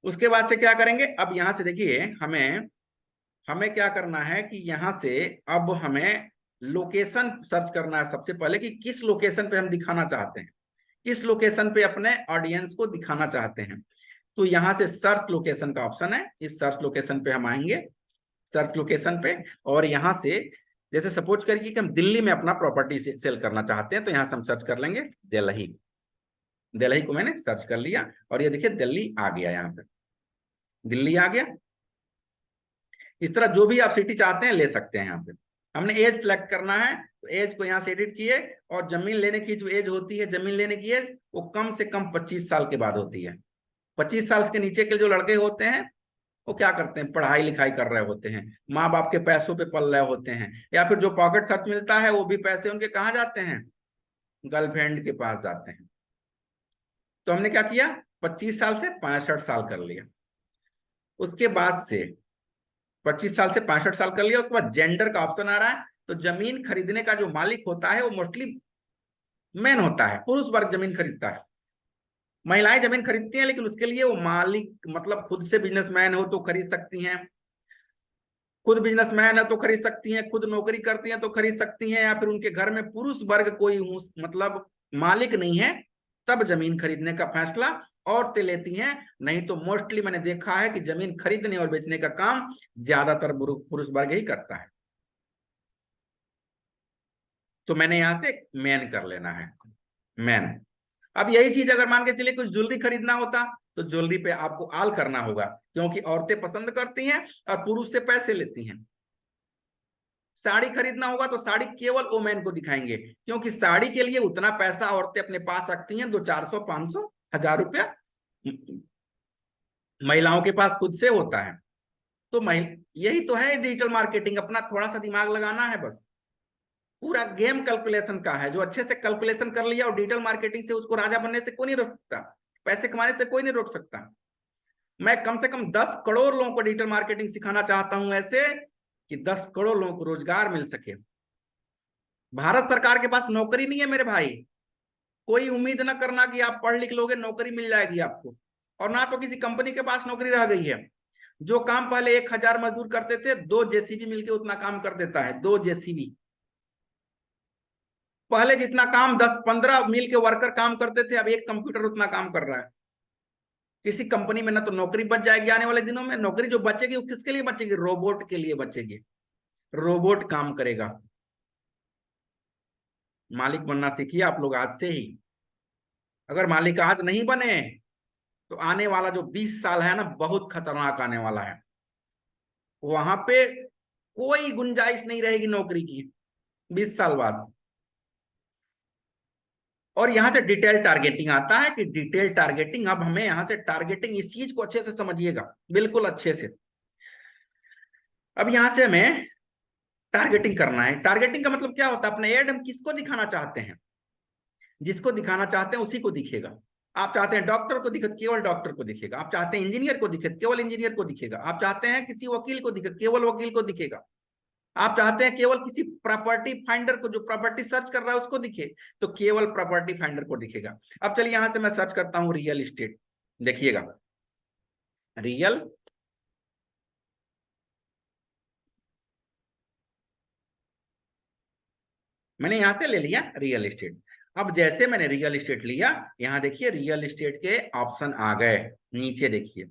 उसके बाद से क्या करेंगे, अब यहां से देखिए हमें हमें क्या करना है कि यहां से अब हमें लोकेशन सर्च करना है सबसे पहले, कि किस लोकेशन पे हम दिखाना चाहते हैं, किस लोकेशन पे अपने ऑडियंस को दिखाना चाहते हैं। तो यहां से सर्च लोकेशन का ऑप्शन है, इस सर्च लोकेशन पे हम आएंगे, सर्च लोकेशन पे, और यहां से जैसे सपोज करिए कि हम दिल्ली में अपना प्रॉपर्टी सेल करना चाहते हैं, तो यहां से हम सर्च कर लेंगे दिल्ली। दिल्ली को मैंने सर्च कर लिया और ये देखिए दिल्ली आ गया, यहाँ पे दिल्ली आ गया। इस तरह जो भी आप सिटी चाहते हैं ले सकते हैं। यहाँ पे हमने एज सेलेक्ट करना है, तो एज को यहाँ से एडिट किए, और जमीन लेने की जो एज होती है, जमीन लेने की एज वो कम से कम 25 साल के बाद होती है। 25 साल के नीचे के जो लड़के होते हैं वो क्या करते हैं, पढ़ाई लिखाई कर रहे होते हैं, माँ बाप के पैसों पे पल रहे होते हैं, या फिर जो पॉकेट खर्च मिलता है वो भी पैसे उनके कहाँ जाते हैं, गर्लफ्रेंड के पास जाते हैं। तो हमने क्या किया, 25 साल से 65 साल कर लिया। उसके बाद से 25 साल से 65 साल कर लिया, उसके बाद जेंडर का ऑप्शन आ रहा है। तो जमीन खरीदने का जो मालिक होता है वो मोस्टली मैन होता है, पुरुष वर्ग जमीन खरीदता है। महिलाएं जमीन खरीदती हैं, लेकिन उसके लिए वो मालिक, मतलब खुद से बिजनेसमैन हो तो खरीद सकती हैं, खुद बिजनेसमैन है तो खरीद सकती हैं, खुद नौकरी करती हैं तो खरीद सकती हैं, या फिर उनके घर में पुरुष वर्ग कोई मतलब मालिक नहीं है, तब जमीन खरीदने का फैसला औरतें लेती हैं। नहीं तो मोस्टली मैंने देखा है कि जमीन खरीदने और बेचने का काम ज्यादातर पुरुष वर्ग ही करता है। तो मैंने यहां से मैन कर लेना है, मैन। अब यही चीज अगर मान के चलिए कुछ ज्वेलरी खरीदना होता, तो ज्वेलरी पे आपको आल करना होगा, क्योंकि औरतें पसंद करती हैं और पुरुष से पैसे लेती हैं। साड़ी खरीदना होगा तो साड़ी केवल वोमेन को दिखाएंगे, क्योंकि साड़ी के लिए उतना पैसा औरतें अपने पास रखती हैं, 200-400-500-1000 रुपया महिलाओं के पास खुद से होता है। तो यही तो है डिजिटल मार्केटिंग, अपना थोड़ा सा दिमाग लगाना है बस। पूरा गेम कैलकुलेशन का है, जो अच्छे से कैलकुलेशन कर लिया और डिजिटल मार्केटिंग से उसको राजा बनने से कोई नहीं रोक सकता, पैसे कमाने से कोई नहीं रोक सकता। मैं कम से कम 10 करोड़ लोगों को डिजिटल मार्केटिंग सिखाना चाहता हूं, ऐसे कि 10 करोड़ लोगों को रोजगार मिल सके। भारत सरकार के पास नौकरी नहीं है मेरे भाई, कोई उम्मीद ना करना कि आप पढ़ लिख लोगे नौकरी मिल जाएगी आपको, और ना तो किसी कंपनी के पास नौकरी रह गई है। जो काम पहले 1000 मजदूर करते थे, 2 जेसीबी मिलके उतना काम कर देता है, 2 जेसीबी। पहले जितना काम 10-15 मिल के वर्कर काम करते थे, अब एक कंप्यूटर उतना काम कर रहा है। किसी कंपनी में ना तो नौकरी बच जाएगी आने वाले दिनों में, नौकरी जो बचेगी वो किसके लिए बचेगी, रोबोट के लिए बचेगी, रोबोट काम करेगा। मालिक बनना सीखिए आप लोग आज से ही। अगर मालिक आज नहीं बने तो आने वाला जो 20 साल है ना, बहुत खतरनाक आने वाला है। वहां पे कोई गुंजाइश नहीं रहेगी नौकरी की 20 साल बाद। और यहां से डिटेल टारगेटिंग आता है, कि डिटेल टारगेटिंग, अब हमें यहां से टारगेटिंग, इस चीज को अच्छे से समझिएगा, बिल्कुल अच्छे से। अब यहां से हमें टारगेटिंग करना है। टारगेटिंग का मतलब क्या होता है, अपने ऐड हम किसको दिखाना चाहते हैं, जिसको दिखाना चाहते हैं उसी को दिखेगा। आप चाहते हैं डॉक्टर को दिखे, केवल डॉक्टर को दिखेगा। आप चाहते हैं इंजीनियर को दिखे, केवल इंजीनियर को दिखेगा। आप चाहते हैं किसी वकील को दिखे, केवल वकील को दिखेगा। आप चाहते हैं केवल किसी प्रॉपर्टी फाइंडर को, जो प्रॉपर्टी सर्च कर रहा है उसको दिखे, तो केवल प्रॉपर्टी फाइंडर को दिखेगा। अब चलिए यहां से मैं सर्च करता हूं रियल इस्टेट, देखिएगा रियल मैंने यहां से ले लिया रियल इस्टेट। अब जैसे मैंने रियल इस्टेट लिया, यहां देखिए रियल इस्टेट के ऑप्शन आ गए, नीचे देखिए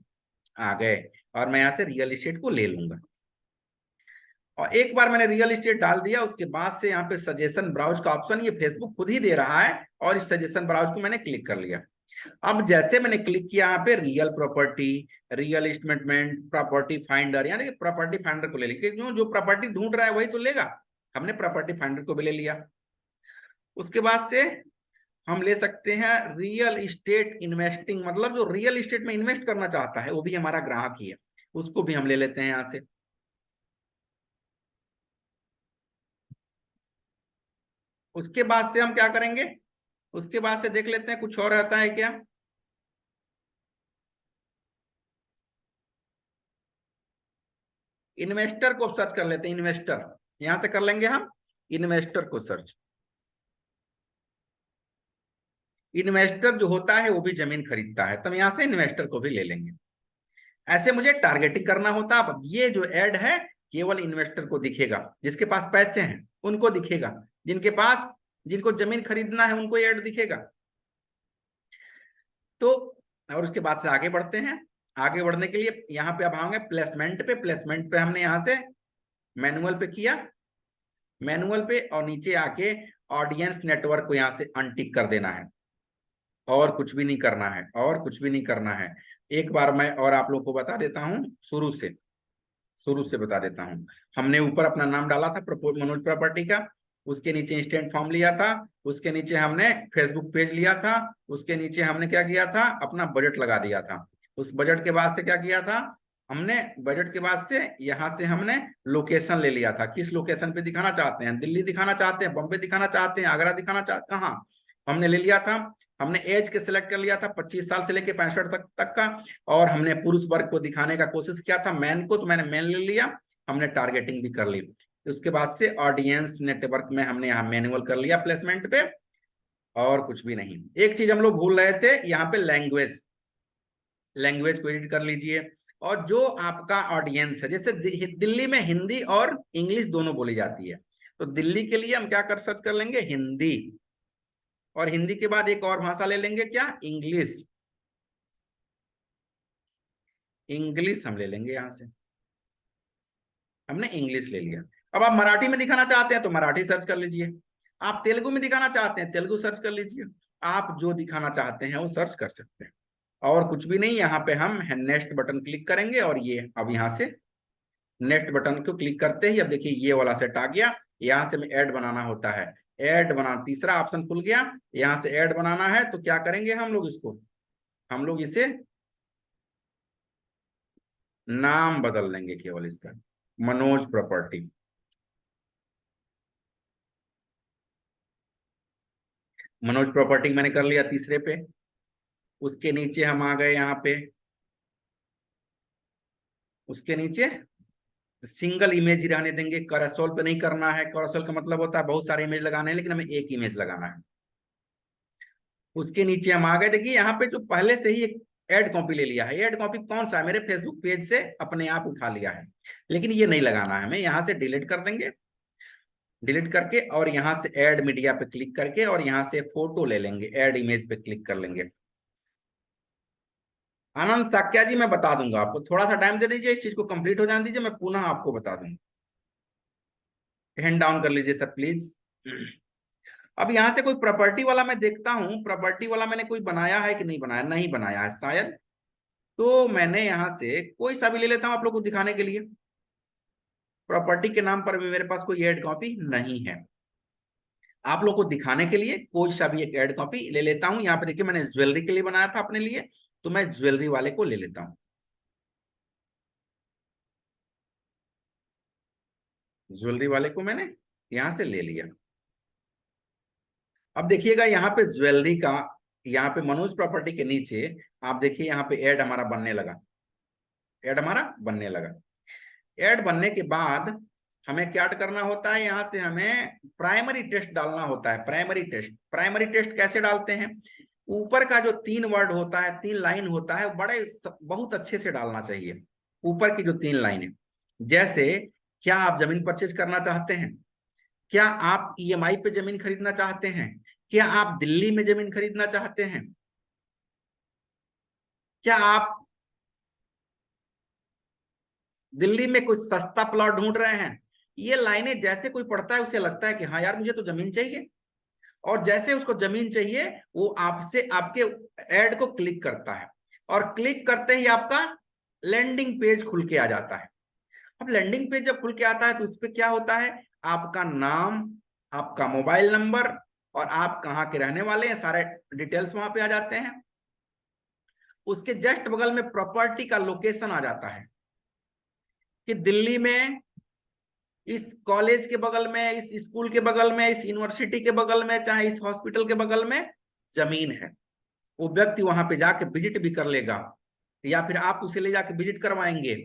आ गए, और मैं यहां से रियल इस्टेट को ले लूंगा। और एक बार मैंने रियल इस्टेट डाल दिया, उसके बाद से यहाँ पे सजेशन ब्राउज का ऑप्शन ये फेसबुक खुद ही दे रहा है, और इस सजेशन ब्राउज को मैंने क्लिक कर लिया। अब जैसे मैंने क्लिक किया यहाँ पे real property, real statement, property finder, यानी कि प्रॉपर्टी फाइंडर को ले लिया, क्योंकि जो प्रॉपर्टी ढूंढ रहा है वही तो लेगा। हमने प्रॉपर्टी फाइंडर को भी ले लिया। उसके बाद से हम ले सकते हैं रियल इस्टेट इन्वेस्टिंग, मतलब जो रियल इस्टेट में इन्वेस्ट करना चाहता है वो भी हमारा ग्राहक ही है, उसको भी हम ले लेते हैं यहां से। उसके बाद से हम क्या करेंगे, उसके बाद से देख लेते हैं कुछ और रहता है क्या। इन्वेस्टर को सर्च कर लेते हैं, इन्वेस्टर यहां से कर लेंगे हम, इन्वेस्टर को सर्च। इन्वेस्टर जो होता है वो भी जमीन खरीदता है, तब यहां से इन्वेस्टर को भी ले लेंगे। ऐसे मुझे टारगेटिंग करना होता। अब ये जो एड है केवल इन्वेस्टर को दिखेगा, जिसके पास पैसे हैं उनको दिखेगा, जिनके पास, जिनको जमीन खरीदना है उनको एड दिखेगा। तो और उसके बाद से आगे बढ़ते हैं। आगे बढ़ने के लिए यहाँ पे अब आएंगे प्लेसमेंट पे। प्लेसमेंट पे हमने यहाँ से मैनुअल पे किया, मैनुअल पे, और नीचे आके ऑडियंस नेटवर्क को यहाँ से अनटिक कर देना है, और कुछ भी नहीं करना है, और कुछ भी नहीं करना है। एक बार मैं और आप लोग को बता देता हूँ, शुरू से बता देता हूँ। हमने ऊपर अपना नाम डाला था मनोज प्रॉपर्टी का, उसके नीचे इंस्टेंट फॉर्म लिया था, उसके नीचे हमने फेसबुक पेज लिया था, उसके नीचे हमने क्या किया था, अपना बजट लगा दिया था। उस बजट के बाद से क्या किया था हमने, बजट के बाद से यहाँ से हमने लोकेशन ले लिया था, किस लोकेशन पे दिखाना चाहते हैं, दिल्ली दिखाना चाहते हैं, बॉम्बे दिखाना चाहते हैं, आगरा दिखाना चाहते, कहाँ हमने ले लिया था। हमने एज के सिलेक्ट कर लिया था 25 साल से लेकर 65 तक का, और हमने पुरुष वर्ग को दिखाने का कोशिश किया था, मैन को, तो मैंने मैन ले लिया। हमने टारगेटिंग भी कर ली। उसके बाद से ऑडियंस नेटवर्क में हमने यहाँ मैनुअल कर लिया प्लेसमेंट पे, और कुछ भी नहीं। एक चीज हम लोग भूल रहे थे, यहाँ पे लैंग्वेज, लैंग्वेज को एडिट कर लीजिए। और जो आपका ऑडियंस है, जैसे दिल्ली में हिंदी और इंग्लिश दोनों बोली जाती है, तो दिल्ली के लिए हम क्या कर सर्च कर लेंगे, हिंदी, और हिंदी के बाद एक और भाषा ले लेंगे, क्या, इंग्लिश। इंग्लिश हम ले लेंगे यहां से, हमने इंग्लिश ले लिया। अब आप मराठी में दिखाना चाहते हैं तो मराठी सर्च कर लीजिए, आप तेलुगु में दिखाना चाहते हैं तेलुगु सर्च कर लीजिए, आप जो दिखाना चाहते हैं वो सर्च कर सकते हैं। और कुछ भी नहीं, यहाँ पे हम नेक्स्ट बटन क्लिक करेंगे, और ये अब यहाँ से नेक्स्ट बटन को क्लिक करते ही अब देखिए ये वाला सेट आ गया। यहाँ से में ऐड बनाना होता है, ऐड बना, तीसरा ऑप्शन खुल गया, यहाँ से ऐड बनाना है। तो क्या करेंगे हम लोग, इसको हम लोग इसे नाम बदल देंगे केवल इसका, मनोज प्रॉपर्टी। मनोज प्रॉपर्टी मैंने कर लिया तीसरे पे। उसके नीचे हम आ गए यहाँ पे, उसके नीचे सिंगल इमेज ही रहने देंगे, कैरोसेल पे नहीं करना है। कैरोसेल का मतलब होता है बहुत सारे इमेज लगाने हैं, लेकिन हमें एक इमेज लगाना है। उसके नीचे हम आ गए, देखिए यहाँ पे जो पहले से ही एक एड कॉपी ले लिया है, एड कॉपी कौन सा है, मेरे फेसबुक पेज से अपने आप उठा लिया है, लेकिन ये नहीं लगाना है हमें। यहाँ से डिलीट कर देंगे, डिलीट करके, और यहाँ से ऐड मीडिया पे क्लिक करके, और यहाँ से फोटो ले लेंगे, ऐड इमेज पे क्लिक कर लेंगे। आनंद साक्या जी, मैं बता दूंगा आपको, थोड़ा सा टाइम दे दीजिए, इस चीज को कंप्लीट हो जाने दीजिए, मैं पुनः आपको बता दूंगा। हैंड डाउन कर लीजिए सर प्लीज। अब यहाँ से कोई प्रॉपर्टी वाला मैं देखता हूँ, प्रॉपर्टी वाला मैंने कोई बनाया है कि नहीं बनाया, नहीं बनाया है शायद। तो मैंने यहाँ से कोई सा भी ले लेता हूँ आप लोग को दिखाने के लिए। प्रॉपर्टी के नाम पर भी मेरे पास कोई एड कॉपी नहीं है, आप लोग को दिखाने के लिए कोई सा भी एक एड कॉपी ले लेता हूँ। यहाँ पे देखिए मैंने ज्वेलरी के लिए बनाया था अपने लिए, तो मैं ज्वेलरी वाले को ले लेता हूँ, ज्वेलरी वाले को मैंने यहाँ से ले लिया। अब देखिएगा यहाँ पे ज्वेलरी का, यहाँ पे मनोज प्रॉपर्टी के नीचे आप देखिए यहाँ पे ऐड हमारा बनने लगा, ऐड हमारा बनने लगा। ऐड बनने के बाद हमें क्या करना होता है, यहां से हमें प्राइमरी टेस्ट डालना होता है। प्राइमरी टेस्ट कैसे डालते हैं, ऊपर का जो 3 वर्ड होता है, 3 लाइन होता है, बहुत अच्छे से डालना चाहिए। ऊपर की जो 3 लाइन है, जैसे क्या आप जमीन परचेज करना चाहते हैं, क्या आप ईएमआई पे जमीन खरीदना चाहते हैं, क्या आप दिल्ली में जमीन खरीदना चाहते हैं, क्या आप दिल्ली में कोई सस्ता प्लॉट ढूंढ रहे हैं। ये लाइनें जैसे कोई पढ़ता है उसे लगता है कि हाँ यार मुझे तो जमीन चाहिए, और जैसे उसको जमीन चाहिए वो आपसे आपके ऐड को क्लिक करता है, और क्लिक करते ही आपका लैंडिंग पेज खुल के आ जाता है। अब लैंडिंग पेज जब खुल के आता है तो उस पर क्या होता है, आपका नाम, आपका मोबाइल नंबर और आप कहाँ के रहने वाले हैं, सारे डिटेल्स वहां पे आ जाते हैं। उसके जस्ट बगल में प्रॉपर्टी का लोकेशन आ जाता है कि दिल्ली में इस कॉलेज के बगल में, इस स्कूल के बगल में, इस यूनिवर्सिटी के बगल में, चाहे इस हॉस्पिटल के बगल में जमीन है। वो व्यक्ति वहां पे जाके विजिट भी कर लेगा, या फिर आप उसे ले जाके विजिट करवाएंगे।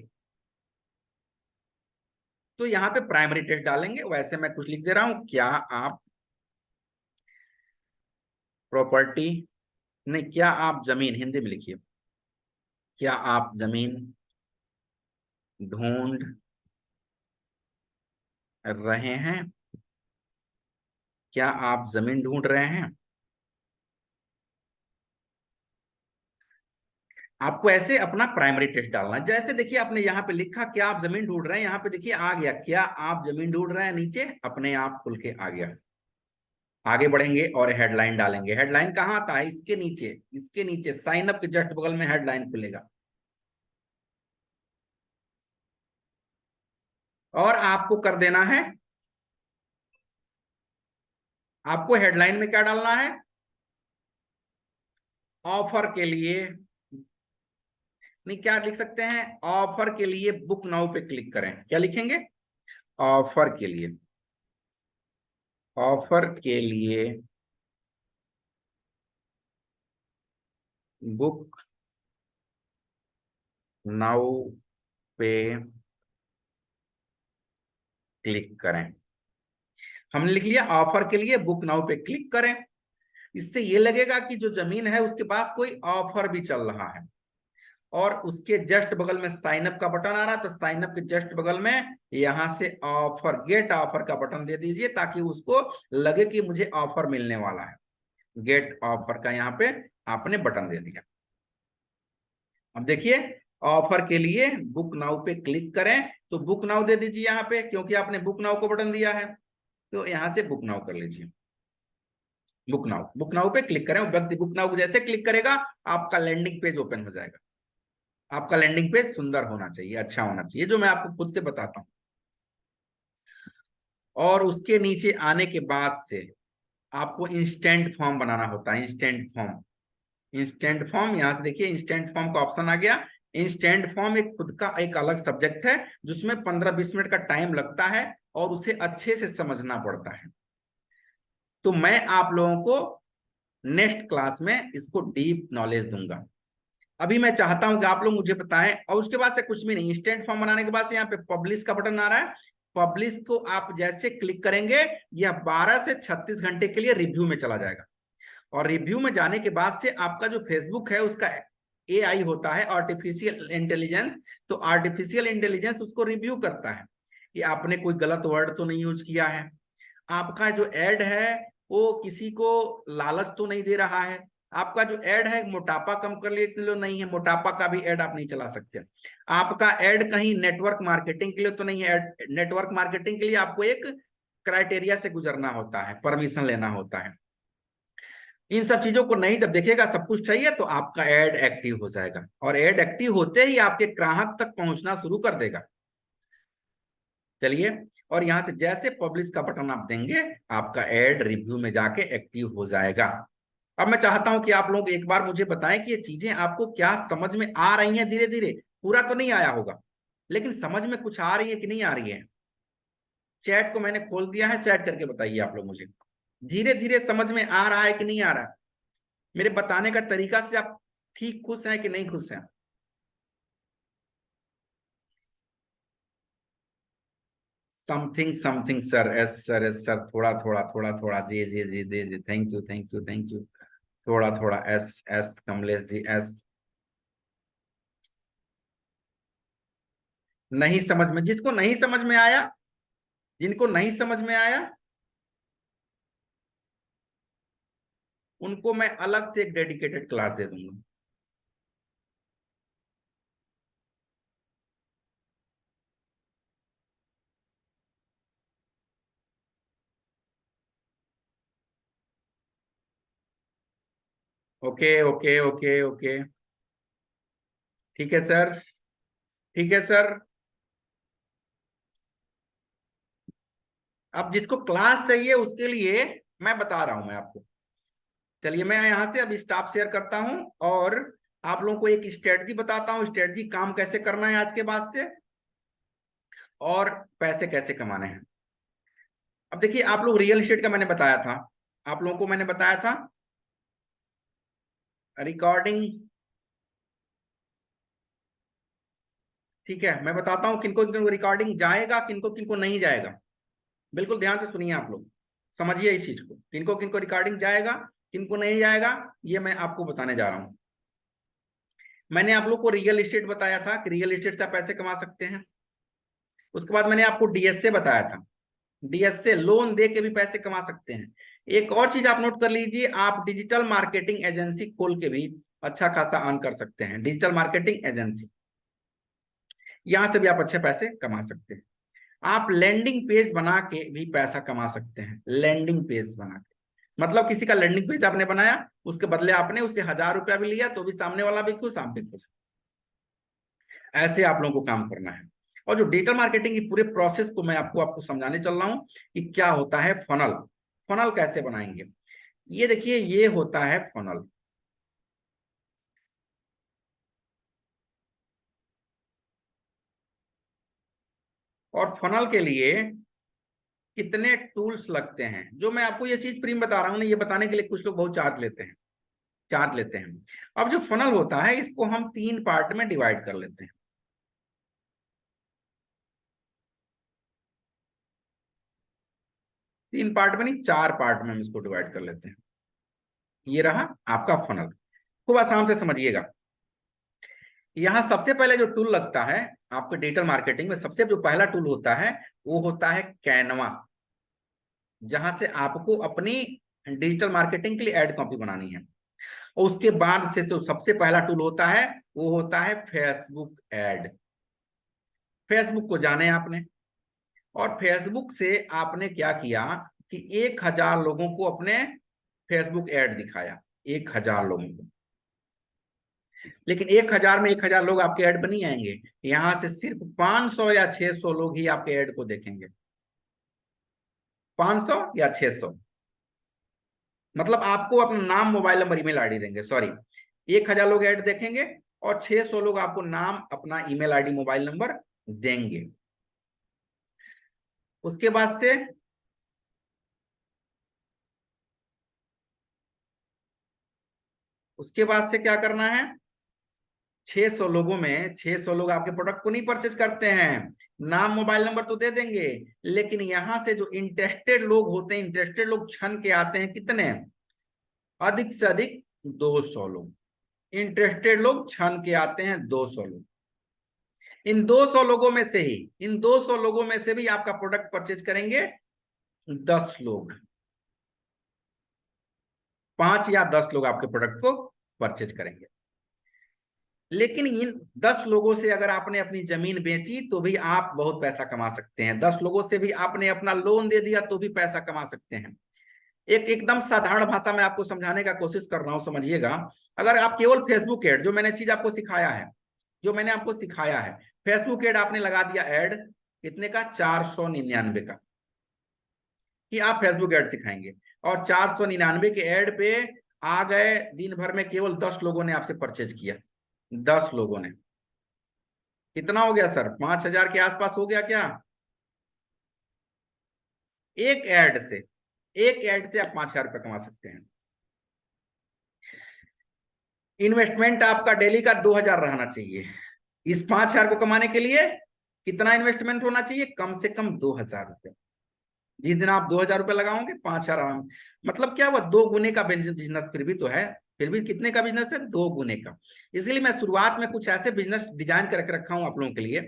तो यहाँ पे प्राइमरी टेस्ट डालेंगे। वैसे मैं कुछ लिख दे रहा हूं, क्या आप प्रॉपर्टी, नहीं, क्या आप जमीन, हिंदी में लिखिए, क्या आप जमीन ढूंढ रहे हैं, क्या आप जमीन ढूंढ रहे हैं। आपको ऐसे अपना प्राइमरी टेस्ट डालना है। जैसे देखिए आपने यहाँ पे लिखा क्या आप जमीन ढूंढ रहे हैं, यहाँ पे देखिए आ गया क्या आप जमीन ढूंढ रहे हैं, नीचे अपने आप खुल के आ गया। आगे बढ़ेंगे और हेडलाइन डालेंगे। हेडलाइन कहाँ आता है, इसके नीचे साइन अप के जस्ट बगल में हेडलाइन खुलेगा। और आपको कर देना है, आपको हेडलाइन में क्या डालना है, ऑफर के लिए, नहीं क्या लिख सकते हैं, ऑफर के लिए बुक नाउ पे क्लिक करें। क्या लिखेंगे, ऑफर के लिए, ऑफर के लिए बुक नाउ पे क्लिक करें। हमने लिख लिया ऑफर के लिए बुक नाउ पे क्लिक करें। इससे ये लगेगा कि जो जमीन है उसके पास कोई ऑफर भी चल रहा है। और उसके जस्ट बगल में साइन अप का बटन आ रहा है, तो साइन अप के जस्ट बगल में यहां से ऑफर, गेट ऑफर का बटन दे दीजिए, ताकि उसको लगे कि मुझे ऑफर मिलने वाला है। गेट ऑफर का यहाँ पे आपने बटन दे दिया। अब देखिए ऑफर के लिए बुक नाउ पे क्लिक करें, तो बुक नाउ दे दीजिए यहाँ पे, क्योंकि आपने बुक नाउ को बटन दिया है। तो यहाँ से बुक नाउ कर लीजिए, बुक नाउ पे क्लिक करें। व्यक्ति बुक नाउ जैसे क्लिक करेगा आपका लैंडिंग पेज ओपन हो जाएगा। आपका लैंडिंग पेज सुंदर होना चाहिए, अच्छा होना चाहिए, जो मैं आपको खुद से बताता हूँ। और उसके नीचे आने के बाद से आपको इंस्टेंट फॉर्म बनाना होता है। इंस्टेंट फॉर्म यहाँ से देखिए, इंस्टेंट फॉर्म का ऑप्शन आ गया। इंस्टेंट फॉर्म एक खुद का एक अलग सब्जेक्ट है, जिसमें 15-20 मिनट का टाइम लगता है और उसे अच्छे से समझना पड़ता है। तो मैं आप लोगों को नेक्स्ट क्लास में इसको डीप नॉलेज दूंगा। अभी मैं चाहता हूं कि आप लोग मुझे बताएं, और उसके बाद से कुछ भी नहीं, इंस्टेंट फॉर्म बनाने के बाद से यहाँ पे पब्लिश का बटन आ रहा है। पब्लिश को आप जैसे क्लिक करेंगे, यह 12 से 36 घंटे के लिए रिव्यू में चला जाएगा। और रिव्यू में जाने के बाद से आपका जो फेसबुक है उसका एआई होता है, आर्टिफिशियल इंटेलिजेंस, तो आर्टिफिशियल इंटेलिजेंस उसको रिव्यू करता है कि आपने कोई गलत वर्ड तो नहीं यूज किया है, आपका जो एड है वो किसी को लालच तो नहीं दे रहा है, आपका जो एड है मोटापा कम कर लिए के लिए नहीं है, मोटापा का भी एड आप नहीं चला सकते, आपका एड कहीं नेटवर्क मार्केटिंग के लिए तो नहीं है। नेटवर्क मार्केटिंग के लिए आपको एक क्राइटेरिया से गुजरना होता है, परमिशन लेना होता है। इन सब चीजों को नहीं जब देखेगा, सब कुछ चाहिए, तो आपका एड एक्टिव हो जाएगा, और एड एक्टिव होते ही आपके ग्राहक तक पहुंचना शुरू कर देगा। चलिए, और यहां से जैसे पब्लिश का बटन आप देंगे, आपका एड रिव्यू में जाके एक्टिव हो जाएगा। अब मैं चाहता हूं कि आप लोग एक बार मुझे बताएं कि ये चीजें आपको क्या समझ में आ रही हैं। धीरे धीरे, पूरा तो नहीं आया होगा, लेकिन समझ में कुछ आ रही है कि नहीं आ रही है। चैट को मैंने खोल दिया है, चैट करके बताइए आप लोग मुझे, धीरे धीरे समझ में आ रहा है कि नहीं आ रहा है। मेरे बताने का तरीका से आप ठीक खुश हैं कि नहीं खुश हैं। Something something sir, yes sir, yes sir, थोड़ा थोड़ा थोड़ा थोड़ा, जी जी जी जी जी, thank you thank you thank you, थोड़ा थोड़ा, yes yes Kamlesh ji, yes. नहीं समझ में, जिसको नहीं समझ में आया, जिनको नहीं समझ में आया उनको मैं अलग से एक डेडिकेटेड क्लास दे दूंगा। ओके ओके ओके ओके, ठीक है सर, ठीक है सर। अब जिसको क्लास चाहिए उसके लिए मैं बता रहा हूं मैं आपको। चलिए मैं यहां से अब स्टॉप शेयर करता हूं और आप लोगों को एक स्ट्रेटजी बताता हूं, स्ट्रेटजी काम कैसे करना है आज के बाद से, और पैसे कैसे कमाने हैं। अब देखिए, आप लोग रियल एस्टेट का मैंने बताया था, आप लोगों को मैंने बताया था रिकॉर्डिंग, ठीक है। मैं बताता हूं किनको किनको रिकॉर्डिंग जाएगा, किनको किनको नहीं जाएगा। बिल्कुल ध्यान से सुनिए आप लोग, समझिए इस चीज को, किनको किनको रिकॉर्डिंग जाएगा, किनको नहीं जाएगा, ये मैं आपको बताने जा रहा हूं। मैंने आप लोग को रियल एस्टेट बताया था कि रियल एस्टेट से आप पैसे कमा सकते हैं। उसके बाद मैंने आपको डीएसए बताया था, डीएसए लोन दे के भी पैसे कमा सकते हैं। एक और चीज आप नोट कर लीजिए, आप डिजिटल मार्केटिंग एजेंसी खोल के भी अच्छा खासा अर्न कर सकते हैं। डिजिटल मार्केटिंग एजेंसी, यहां से भी आप अच्छे पैसे कमा सकते हैं। आप लैंडिंग पेज बना के भी पैसा कमा सकते हैं। लैंडिंग पेज बना के मतलब किसी का लैंडिंग पेज आपने बनाया, उसके बदले आपने उससे 1000 रुपया भी लिया तो भी सामने वाला भी खुश, आप भी खुश। ऐसे आप लोगों को काम करना है। और जो डिजिटल मार्केटिंग की पूरे प्रोसेस को मैं आपको आपको समझाने चल रहा हूं कि क्या होता है फनल, फनल कैसे बनाएंगे। ये देखिए, ये होता है फनल। और फनल के लिए कितने टूल्स लगते हैं, जो मैं आपको ये चीज प्रीम बता रहा हूं ना, ये बताने के लिए कुछ लोग बहुत चार्ज लेते हैं, चार्ज लेते हैं। अब जो फनल होता है इसको हम 3 पार्ट में डिवाइड कर लेते हैं। 3 पार्ट में नहीं, 4 पार्ट में हम इसको डिवाइड कर लेते हैं। ये रहा आपका फनल, खूब आसान से समझिएगा। यहां सबसे पहले जो टूल लगता है आपके डिजिटल मार्केटिंग में, सबसे जो पहला टूल होता है वो होता है कैनवा, जहां से आपको अपनी डिजिटल मार्केटिंग के लिए एड कॉपी बनानी है। और उसके बाद से जो सबसे पहला टूल होता है वो होता है फेसबुक एड। फेसबुक को जाने आपने, और फेसबुक से आपने क्या किया कि 1000 लोगों को अपने फेसबुक ऐड दिखाया, 1000 लोगों को। लेकिन 1000 में 1000 लोग आपके ऐड पर नहीं आएंगे, यहां से सिर्फ 500 या 600 लोग ही आपके ऐड को देखेंगे। 500 या 600, मतलब आपको अपना नाम, मोबाइल नंबर, ईमेल आईडी देंगे, सॉरी, 1000 लोग ऐड देखेंगे और 600 लोग आपको नाम, अपना ईमेल आईडी, मोबाइल नंबर देंगे। उसके बाद से क्या करना है, 600 लोगों में 600 लोग आपके प्रोडक्ट को नहीं परचेज करते हैं, नाम मोबाइल नंबर तो दे देंगे, लेकिन यहां से जो इंटरेस्टेड लोग होते हैं, इंटरेस्टेड लोग छन के आते हैं कितने, अधिक से अधिक 200 लोग। इंटरेस्टेड लोग छन के आते हैं 200 लोग। इन 200 लोगों में से ही, इन 200 लोगों में से भी आपका प्रोडक्ट परचेज करेंगे 10 लोग, 5 या 10 लोग आपके प्रोडक्ट को परचेज करेंगे। लेकिन इन 10 लोगों से अगर आपने अपनी जमीन बेची तो भी आप बहुत पैसा कमा सकते हैं। 10 लोगों से भी आपने अपना लोन दे दिया तो भी पैसा कमा सकते हैं। एक एकदम साधारण भाषा में आपको समझाने का कोशिश कर रहा हूं, समझिएगा। अगर आप केवल फेसबुक एड, जो मैंने चीज आपको सिखाया है, जो मैंने आपको सिखाया है, फेसबुक एड आपने लगा दिया, एड कितने का, 499 का, कि आप फेसबुक एड सिखाएंगे, और 499 के एड पे आ गए, दिन भर में केवल 10 लोगों ने आपसे परचेज किया, 10 लोगों ने, कितना हो गया सर, 5000 के आसपास हो गया क्या। एक ऐड से, एक ऐड से आप 5000 रुपये कमा सकते हैं। इन्वेस्टमेंट आपका डेली का 2000 रहना चाहिए इस 5000 को कमाने के लिए। कितना इन्वेस्टमेंट होना चाहिए? कम से कम 2000 रुपये। जिस दिन आप 2000 रुपये लगाओगे 5000 आराम, मतलब क्या हुआ, 2 गुने का बिजनेस फिर भी तो है। फिर भी कितने का बिजनेस है? 2 गुने का। इसलिए मैं शुरुआत में कुछ ऐसे बिजनेस डिजाइन करके रखा हूं आप लोगों के लिए,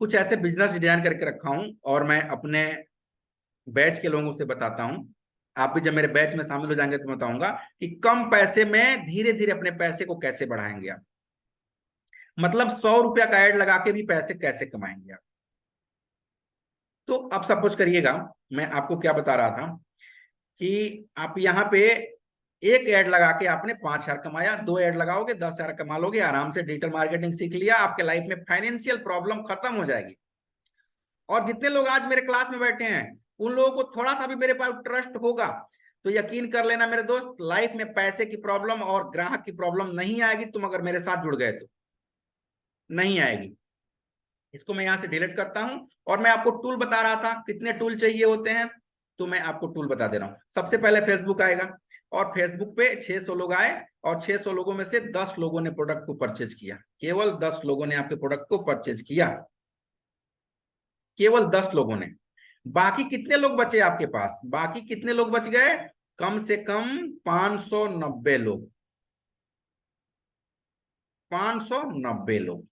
कुछ ऐसे बिजनेस डिजाइन करके रखा हूं, और मैं अपने बैच के लोगों से बताता हूं। आप भी जब मेरे बैच में शामिल हो जाएंगे तो मैं बताऊंगा कि कम पैसे में धीरे धीरे अपने पैसे को कैसे बढ़ाएंगे आप, मतलब 100 रुपया का ऐड लगा के भी पैसे कैसे कमाएंगे आप। तो अब सपोज करिएगा, मैं आपको क्या बता रहा था कि आप यहाँ पे एक ऐड लगा के आपने 5000 कमाया, 2 ऐड लगाओगे 10,000 कमा लोगे आराम से। डिजिटल मार्केटिंग सीख लिया, आपके लाइफ में फाइनेंशियल प्रॉब्लम खत्म हो जाएगी। और जितने लोग आज मेरे क्लास में बैठे हैं उन लोगों को थोड़ा सा भी मेरे पास ट्रस्ट होगा तो यकीन कर लेना मेरे दोस्त, लाइफ में पैसे की प्रॉब्लम और ग्राहक की प्रॉब्लम नहीं आएगी, तुम अगर मेरे साथ जुड़ गए तो नहीं आएगी। इसको मैं यहां से डिलीट करता हूं, और मैं आपको टूल बता रहा था कितने टूल चाहिए होते हैं, तो मैं आपको टूल बता दे रहा हूं। सबसे पहले फेसबुक आएगा, और फेसबुक पे 600 लोग आए, और 600 लोगों में से 10 लोगों ने प्रोडक्ट को परचेज किया, केवल 10 लोगों ने आपके प्रोडक्ट को परचेज किया, केवल 10 लोगों ने। बाकी कितने लोग बचे आपके पास? बाकी कितने लोग बच गए? कम से कम 590 लोग, 590 लोग।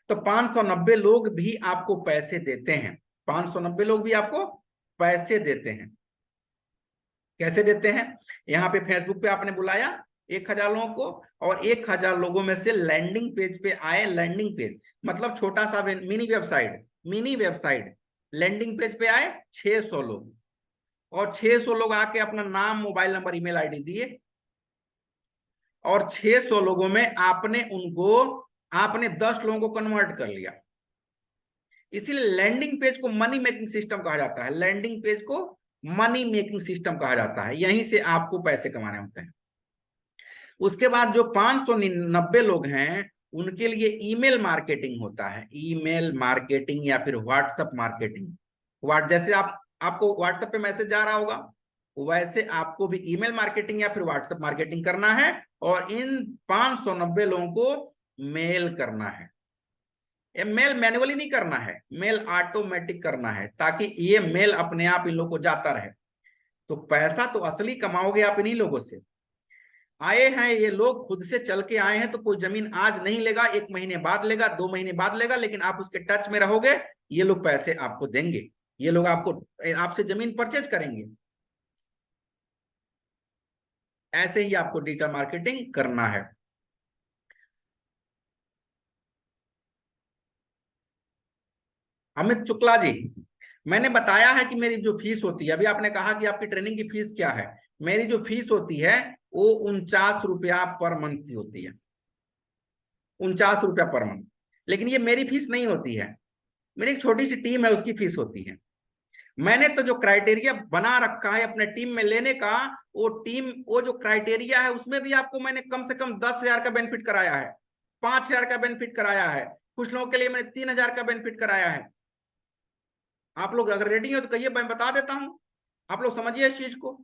तो 590 लोग भी आपको पैसे देते हैं, 590 लोग भी आपको पैसे देते हैं। कैसे देते हैं? यहाँ पे फेसबुक पे आपने बुलाया 1000 लोगों को, और 1000 लोगों में से लैंडिंग पेज पे आए। लैंडिंग पेज मतलब छोटा सा mini website, mini website landing page पे आए 600 लोग, और 600 लोग आके अपना नाम, मोबाइल नंबर, ईमेल आईडी दिए, और 600 लोगों में आपने 10 लोगों को कन्वर्ट कर लिया। इसीलिए लैंडिंग पेज को मनी मेकिंग सिस्टम कहा जाता है, लैंडिंग पेज को मनी मेकिंग सिस्टम कहा जाता है, यहीं से आपको पैसे कमाने होते हैं। उसके बाद जो 590 लोग हैं उनके लिए ईमेल मार्केटिंग होता है, ईमेल मार्केटिंग या फिर व्हाट्सएप मार्केटिंग। जैसे आपको व्हाट्सएप पे मैसेज जा रहा होगा, वैसे आपको भी ईमेल मार्केटिंग या फिर व्हाट्सएप मार्केटिंग करना है, और इन 590 लोगों को मेल करना है। मेल मैन्युअली नहीं करना है, मेल ऑटोमेटिक करना है, ताकि ये मेल अपने आप इन लोगों को जाता रहे। तो पैसा तो असली कमाओगे आप इन्हीं लोगों से। आए हैं ये लोग, खुद से चल के आए हैं, तो कोई जमीन आज नहीं लेगा, 1 महीने बाद लेगा, 2 महीने बाद लेगा, लेकिन आप उसके टच में रहोगे, ये लोग पैसे आपको देंगे, ये लोग आपसे जमीन परचेज करेंगे। ऐसे ही आपको डिजिटल मार्केटिंग करना है। अमित शुक्ला जी, मैंने बताया है कि मेरी जो फीस होती है, अभी आपने कहा कि आपकी ट्रेनिंग की फीस क्या है, मेरी जो फीस होती है वो 49 रुपया पर मंथ की होती है, 49 रुपया पर मंथ। लेकिन ये मेरी फीस नहीं होती है, मेरी एक छोटी सी टीम है उसकी फीस होती है। मैंने तो जो क्राइटेरिया बना रखा है अपने टीम में लेने का, वो जो क्राइटेरिया है उसमें भी आपको मैंने कम से कम 10,000 का बेनिफिट कराया है, 5,000 का बेनिफिट कराया है, कुछ लोगों के लिए मैंने 3,000 का बेनिफिट कराया है। आप लोग अगर रेडी हो तो कहिए, मैं बता देता हूं, आप लोग समझिए इस चीज को।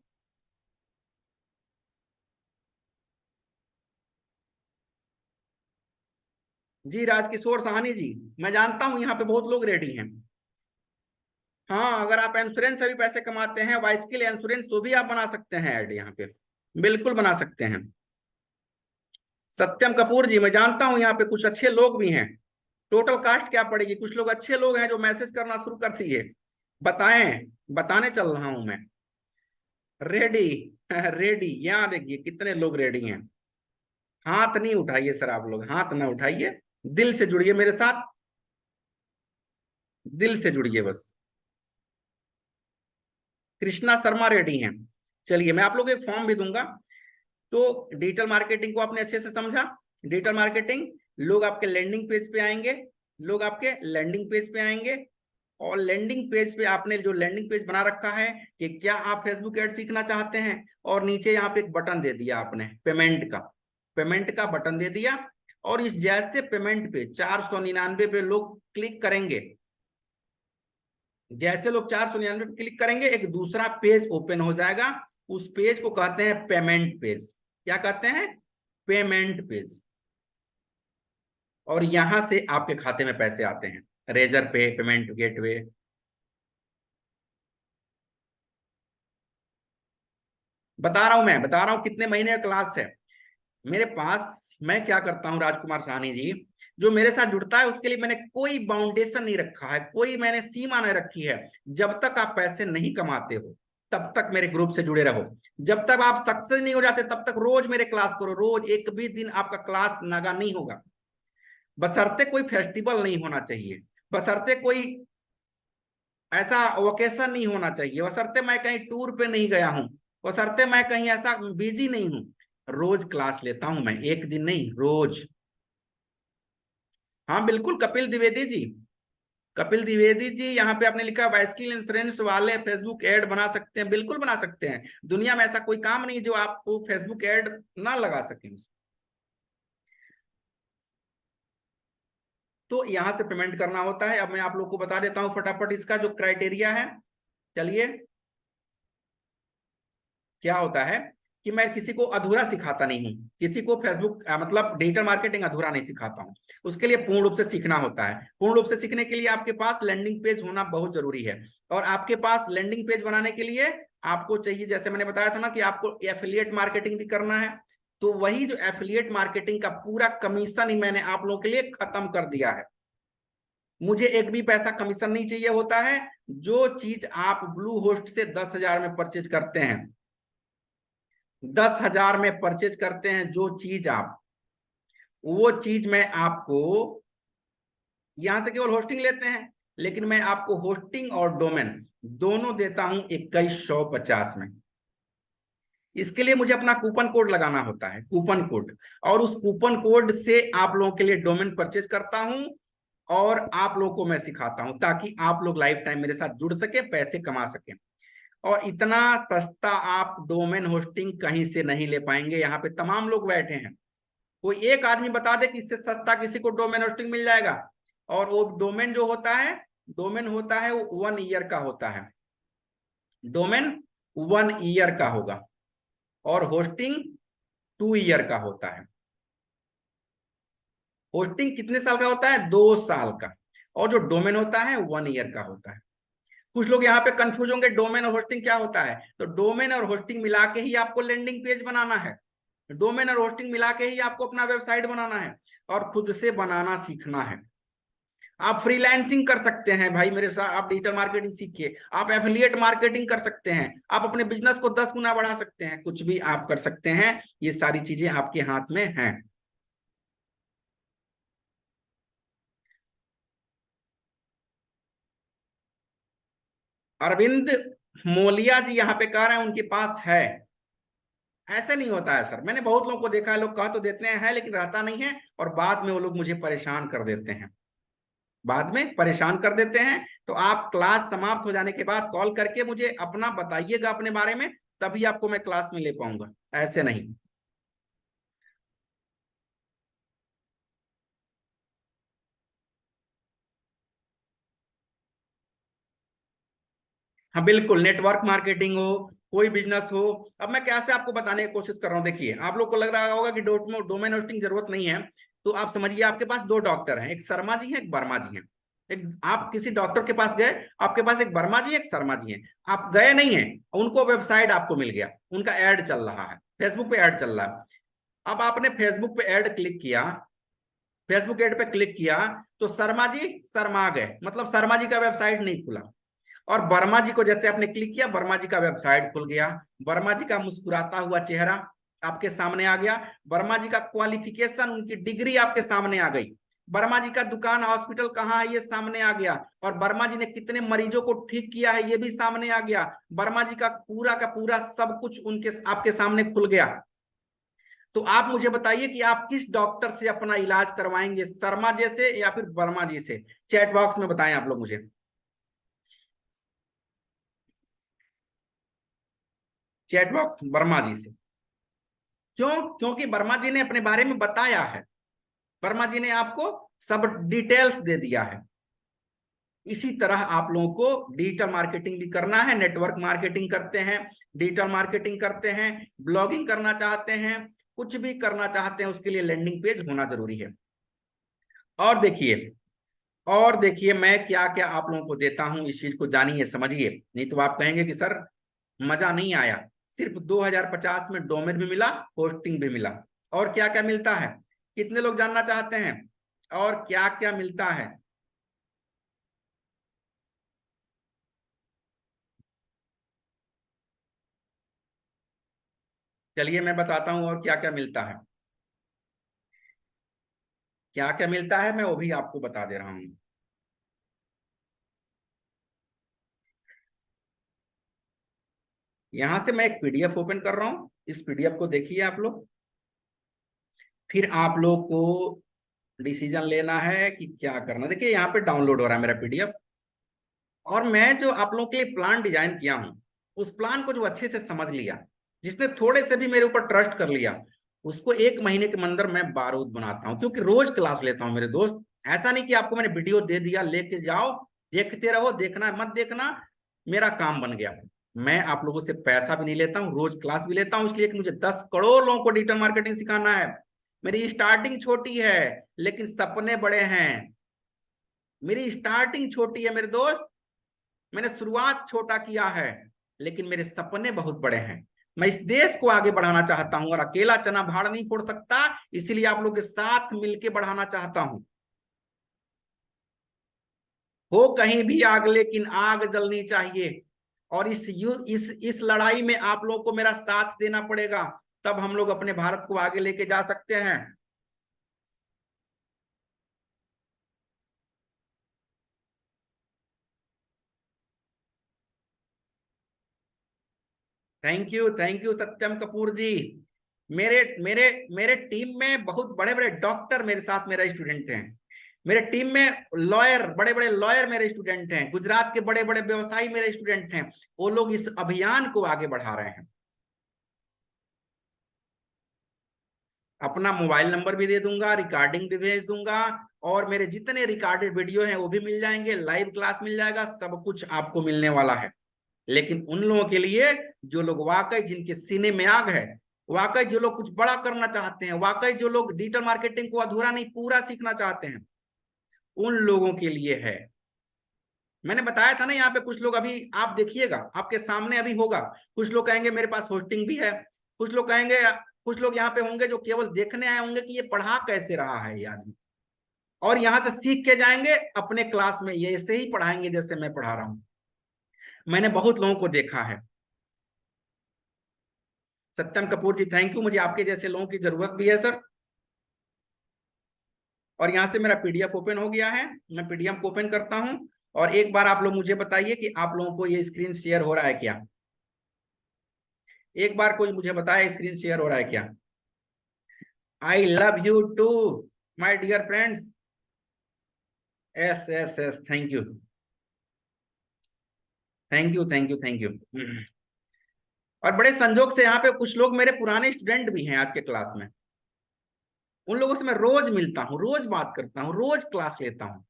जी राजकिशोर साहनी जी, मैं जानता हूं यहाँ पे बहुत लोग रेडी हैं। हाँ, अगर आप इंश्योरेंस से भी पैसे कमाते हैं, बाइसिकल इंश्योरेंस तो भी आप बना सकते हैं ऐड यहाँ पे, बिल्कुल बना सकते हैं। सत्यम कपूर जी, मैं जानता हूं यहाँ पे कुछ अच्छे लोग भी हैं। टोटल कास्ट क्या पड़ेगी? कुछ लोग अच्छे लोग हैं जो मैसेज करना शुरू कर दिए, बताएं, बताने चल रहा हूं मैं। रेडी रेडी, यहाँ देखिए कितने लोग रेडी हैं। हाथ नहीं उठाइए सर, आप लोग हाथ ना उठाइए, दिल से जुड़िए मेरे साथ, दिल से जुड़िए बस। कृष्णा शर्मा रेडी हैं। चलिए मैं आप लोग को एक फॉर्म भी दूंगा। तो डिजिटल मार्केटिंग को आपने अच्छे से समझा। डिजिटल मार्केटिंग, लोग आपके लैंडिंग पेज पे आएंगे, लोग आपके लैंडिंग पेज पे आएंगे, और लैंडिंग पेज पे आपने जो लैंडिंग पेज बना रखा है कि क्या आप फेसबुक एड सीखना चाहते हैं, और नीचे यहाँ पे एक बटन दे दिया आपने पेमेंट का बटन दे दिया, और इस जैसे पेमेंट पे 499 पे लोग क्लिक करेंगे, जैसे लोग 499 पे क्लिक करेंगे एक दूसरा पेज ओपन हो जाएगा। उस पेज को कहते हैं पेमेंट पेज। क्या कहते हैं? Payment page. और यहां से आपके खाते में पैसे आते हैं, रेजर पे, पेमेंट गेटवे। बता रहा हूं कितने महीने का क्लास है मेरे पास। मैं क्या करता हूं राजकुमार साहनी जी, जो मेरे साथ जुड़ता है उसके लिए मैंने कोई बाउंडेशन नहीं रखा है, कोई मैंने सीमा नहीं रखी है। जब तक आप पैसे नहीं कमाते हो तब तक मेरे ग्रुप से जुड़े रहो। जब तक आप सक्सेस नहीं हो जाते तब तक रोज मेरे क्लास करो, रोज एक भी दिन आपका क्लास नागा नहीं होगा। बशर्ते कोई फेस्टिवल नहीं होना चाहिए, बशर्ते कोई ऐसा ओकेशन नहीं होना चाहिए, बशर्ते मैं कहीं टूर पे नहीं गया हूं, बशर्ते मैं कहीं ऐसा बिजी नहीं हूं। रोज क्लास लेता हूं मैं, एक दिन नहीं, रोज। हाँ बिल्कुल, कपिल द्विवेदी जी। कपिल द्विवेदी जी, यहाँ पे आपने लिखा बाइसिकल इंश्योरेंस वाले फेसबुक ऐड बना सकते हैं। बिल्कुल बना सकते हैं, दुनिया में ऐसा कोई काम नहीं जो आपको फेसबुक ऐड ना लगा सके। तो यहां से पेमेंट करना होता है। अब मैं आप लोग को बता देता हूं फटाफट इसका जो क्राइटेरिया है। चलिए, क्या होता है कि मैं किसी को अधूरा सिखाता नहीं हूं, किसी को फेसबुक मतलब डिजिटल मार्केटिंग अधूरा नहीं सिखाता हूं। उसके लिए पूर्ण रूप से सीखना होता है। पूर्ण रूप से सीखने के लिए आपके पास लैंडिंग पेज होना बहुत जरूरी है। और आपके पास लैंडिंग पेज बनाने के लिए आपको चाहिए, जैसे मैंने बताया था ना, कि आपको एफिलिएट मार्केटिंग भी करना है। तो वही जो एफिलिएट मार्केटिंग का पूरा कमीशन ही मैंने आप लोगों के लिए खत्म कर दिया है। मुझे एक भी पैसा कमीशन नहीं चाहिए होता है। जो चीज आप ब्लू होस्ट से 10,000 में परचेज करते हैं, 10,000 में परचेज करते हैं जो चीज आप, वो चीज मैं आपको यहां से केवल होस्टिंग लेते हैं, लेकिन मैं आपको होस्टिंग और डोमेन दोनों देता हूं 2150 में। इसके लिए मुझे अपना कूपन कोड लगाना होता है, कूपन कोड। और उस कूपन कोड से आप लोगों के लिए डोमेन परचेज करता हूं और आप लोगों को मैं सिखाता हूं, ताकि आप लोग लाइफ टाइम मेरे साथ जुड़ सके, पैसे कमा सके। और इतना सस्ता आप डोमेन होस्टिंग कहीं से नहीं ले पाएंगे। यहाँ पे तमाम लोग बैठे हैं, कोई एक आदमी बता दे कि इससे सस्ता किसी को डोमेन होस्टिंग मिल जाएगा। और वो डोमेन जो होता है, डोमेन होता है वो 1 ईयर का होता है, डोमेन 1 ईयर का होगा। और होस्टिंग 2 ईयर का होता है। होस्टिंग कितने साल का होता है? 2 साल का। और जो डोमेन होता है 1 ईयर का होता है। कुछ लोग यहाँ पे कंफ्यूज होंगे, डोमेन और होस्टिंग क्या होता है? तो डोमेन और होस्टिंग मिला के ही आपको लैंडिंग पेज बनाना है, डोमेन और होस्टिंग मिला के ही आपको अपना वेबसाइट बनाना है और खुद से बनाना सीखना है। आप फ्रीलांसिंग कर सकते हैं भाई मेरे साथ, आप डिजिटल मार्केटिंग सीखिए, आप एफिलिएट मार्केटिंग कर सकते हैं, आप अपने बिजनेस को 10 गुना बढ़ा सकते हैं, कुछ भी आप कर सकते हैं। ये सारी चीजें आपके हाथ में हैं। अरविंद मोलिया जी यहाँ पे कह रहे हैं उनके पास है। ऐसे नहीं होता है सर, मैंने बहुत लोगों को देखा है, लोग कह तो देते हैं है, लेकिन रहता नहीं है। और बाद में वो लोग मुझे परेशान कर देते हैं, बाद में परेशान कर देते हैं। तो आप क्लास समाप्त हो जाने के बाद कॉल करके मुझे अपना बताइएगा अपने बारे में, तभी आपको मैं क्लास में ले पाऊंगा, ऐसे नहीं। हाँ बिल्कुल, नेटवर्क मार्केटिंग हो, कोई बिजनेस हो। अब मैं कैसे आपको बताने की कोशिश कर रहा हूँ, देखिए आप लोग को लग रहा होगा कि डोमेन होस्टिंग जरूरत नहीं है। तो आप समझिए, आपके पास दो डॉक्टर हैं, एक शर्मा जी हैं, एक वर्मा जी हैं। एक आप किसी डॉक्टर के पास गए, आपके पास एक वर्मा जी, एक शर्मा जी हैं। आप गए नहीं हैं, उनको वेबसाइट आपको मिल गया, उनका एड चल रहा है, फेसबुक पे एड चल रहा है। अब आपने फेसबुक पे एड क्लिक किया, फेसबुक एड पे क्लिक किया, तो शर्मा जी शर्मा गए, मतलब शर्मा जी का वेबसाइट नहीं खुला। और वर्मा जी को जैसे आपने क्लिक किया, वर्मा जी का वेबसाइट खुल गया, वर्मा जी का मुस्कुराता हुआ चेहरा आपके सामने आ गया, वर्मा जी का क्वालिफिकेशन, उनकी डिग्री आपके सामने आ गई, वर्मा जी का दुकान हॉस्पिटल कहाँ है ये सामने आ गया, और वर्मा जी ने कितने मरीजों को ठीक किया है ये भी सामने आ गया। वर्मा जी का पूरा सब कुछ उनके आपके सामने खुल गया। तो आप मुझे बताइए कि आप किस डॉक्टर से अपना इलाज करवाएंगे, शर्मा जी से या फिर वर्मा जी से? चैट बॉक्स में बताएं आप लोग मुझे। चैट बॉक्स वर्मा जी से। क्यों? क्योंकि वर्मा जी ने अपने बारे में बताया है, वर्मा जी ने आपको सब डिटेल्स दे दिया है। इसी तरह आप लोगों को डिजिटल मार्केटिंग भी करना है, नेटवर्क मार्केटिंग करते हैं, डिजिटल मार्केटिंग करते हैं, ब्लॉगिंग करना चाहते हैं, कुछ भी करना चाहते हैं, उसके लिए लैंडिंग पेज होना जरूरी है। और देखिए मैं क्या क्या आप लोगों को देता हूं, इस चीज को जानिए समझिए, नहीं तो आप कहेंगे कि सर मजा नहीं आया। सिर्फ 2050 में डोमेन भी मिला, होस्टिंग भी मिला, और क्या क्या मिलता है, कितने लोग जानना चाहते हैं और क्या क्या मिलता है? चलिए मैं बताता हूं और क्या क्या मिलता है। क्या क्या मिलता है मैं वो भी आपको बता दे रहा हूं। यहां से मैं एक पीडीएफ ओपन कर रहा हूं, इस पीडीएफ को देखिए आप लोग, फिर आप लोग को डिसीजन लेना है कि क्या करना। देखिए यहाँ पे डाउनलोड हो रहा है मेरा पीडीएफ, और मैं जो आप लोगों के लिए प्लान डिजाइन किया हूं, उस प्लान को जो अच्छे से समझ लिया, जिसने थोड़े से भी मेरे ऊपर ट्रस्ट कर लिया, उसको 1 महीने के अंदर मैं बारूद बनाता हूं, क्योंकि रोज क्लास लेता हूं मेरे दोस्त। ऐसा नहीं कि आपको मैंने वीडियो दे दिया लेके जाओ, देखते रहो, देखना मत देखना, मेरा काम बन गया। मैं आप लोगों से पैसा भी नहीं लेता हूँ, रोज क्लास भी लेता हूँ, इसलिए कि मुझे 10 करोड़ लोगों को डिजिटल मार्केटिंग सिखाना है। मेरी स्टार्टिंग छोटी है लेकिन सपने बड़े हैं। मेरी स्टार्टिंग छोटी है मेरे दोस्त, मैंने शुरुआत छोटा किया है, लेकिन मेरे सपने बहुत बड़े हैं। मैं इस देश को आगे बढ़ाना चाहता हूं, और अकेला चना भाड़ नहीं फोड़ सकता, इसीलिए आप लोग के साथ मिलकर बढ़ाना चाहता हूं। हो कहीं भी आग, लेकिन आग जलनी चाहिए, और इस लड़ाई में आप लोगों को मेरा साथ देना पड़ेगा, तब हम लोग अपने भारत को आगे लेके जा सकते हैं। थैंक यू सत्यम कपूर जी। मेरे मेरे मेरे टीम में बहुत बड़े बड़े डॉक्टर मेरे साथ मेरा स्टूडेंट हैं। मेरे टीम में लॉयर, बड़े बड़े लॉयर मेरे स्टूडेंट हैं। गुजरात के बड़े बड़े व्यवसायी मेरे स्टूडेंट हैं। वो लोग इस अभियान को आगे बढ़ा रहे हैं। अपना मोबाइल नंबर भी दे दूंगा, रिकॉर्डिंग भी भेज दूंगा, और मेरे जितने रिकॉर्डेड वीडियो हैं वो भी मिल जाएंगे, लाइव क्लास मिल जाएगा, सब कुछ आपको मिलने वाला है। लेकिन उन लोगों के लिए जो लोग वाकई, जिनके सीने में आग है, वाकई जो लोग कुछ बड़ा करना चाहते हैं, वाकई जो लोग डिजिटल मार्केटिंग को अधूरा नहीं पूरा सीखना चाहते हैं, उन लोगों के लिए है। मैंने बताया था ना, यहाँ पे कुछ लोग अभी आप देखिएगा, आपके सामने अभी होगा, कुछ लोग कहेंगे मेरे पास होस्टिंग भी है, कुछ लोग कहेंगे, कुछ लोग यहाँ पे होंगे जो केवल देखने आए होंगे कि ये पढ़ा कैसे रहा है ये आदमी, और यहाँ से सीख के जाएंगे अपने क्लास में, ये ऐसे ही पढ़ाएंगे जैसे मैं पढ़ा रहा हूं। मैंने बहुत लोगों को देखा है। सत्यम कपूर जी थैंक यू, मुझे आपके जैसे लोगों की जरूरत भी है सर। और यहाँ से मेरा पीडीएफ ओपन हो गया है, मैं पीडीएफ को ओपन करता हूँ, और एक बार आप लोग मुझे बताइए कि आप लोगों को ये स्क्रीन शेयर हो रहा है क्या। एक बार कोई मुझे बताए स्क्रीन शेयर हो रहा है क्या। I love you too my dear friends. एस एस एस, thank you thank you thank you thank you. और बड़े संजोग से यहाँ पे कुछ लोग मेरे पुराने स्टूडेंट भी हैं आज के क्लास में। उन लोगों से मैं रोज मिलता हूँ, रोज बात करता हूँ, रोज क्लास लेता हूँ।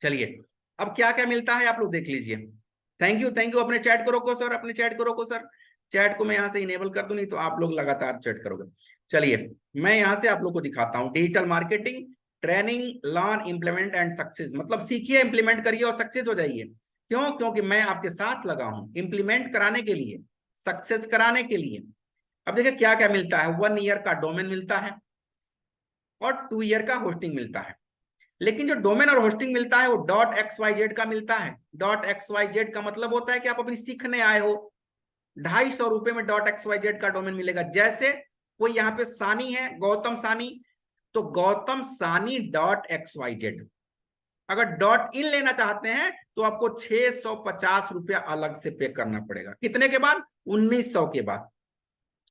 चलिए, अब क्या क्या मिलता है आप लोग देख लीजिए। थैंक यू, अपने चैट को रोको सर, अपने चैट को रोको सर। चैट को मैं यहाँ से इनेबल कर दूं, नहीं तो आप लोग लगातार चैट करोगे। चलिए, मैं यहाँ से आप लोग को दिखाता हूँ digital marketing training, learn, implement and success. मतलब सीखिए, इंप्लीमेंट करिए और सक्सेस हो जाइए। क्यों? क्योंकि मैं आपके साथ लगा हूं इंप्लीमेंट कराने के लिए, सक्सेस कराने के लिए। अब देखिए क्या क्या मिलता है। 1 ईयर का डोमेन मिलता है, और 2 ईयर का होस्टिंग मिलता है। लेकिन जो डोमेन और होस्टिंग मिलता है वो .xyz का मिलता है। .xyz का मतलब होता है कि आप अभी सीखने आए हो। 250 रुपए में .xyz का डोमेन मिलेगा। जैसे कोई यहाँ पे सानी है, गौतम सानी, तो गौतम सानी .xyz। अगर .in लेना चाहते हैं तो आपको 650 रुपया अलग से पे करना पड़ेगा। कितने के बाद? 1900 के बाद।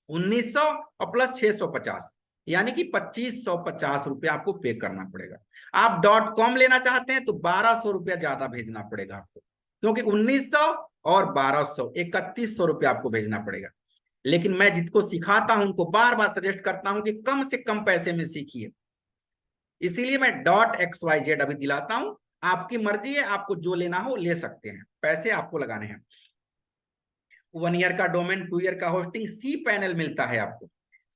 1900 और प्लस 650, यानी कि 2550 रुपया आपको पे करना पड़ेगा। आप .com लेना चाहते हैं तो 1200 रुपया ज्यादा भेजना पड़ेगा आपको, क्योंकि 1900 और 1200, 3100 रुपया आपको भेजना पड़ेगा। लेकिन मैं जिसको सिखाता हूं उनको बार बार सजेस्ट करता हूं कि कम से कम पैसे में सीखिए, इसीलिए मैं .xyz अभी दिलाता हूं। आपकी मर्जी है, आपको जो लेना हो ले सकते हैं, पैसे आपको लगाने हैं। 1 ईयर का डोमेन, 2 ईयर का होस्टिंग, सी पैनल मिलता है आपको।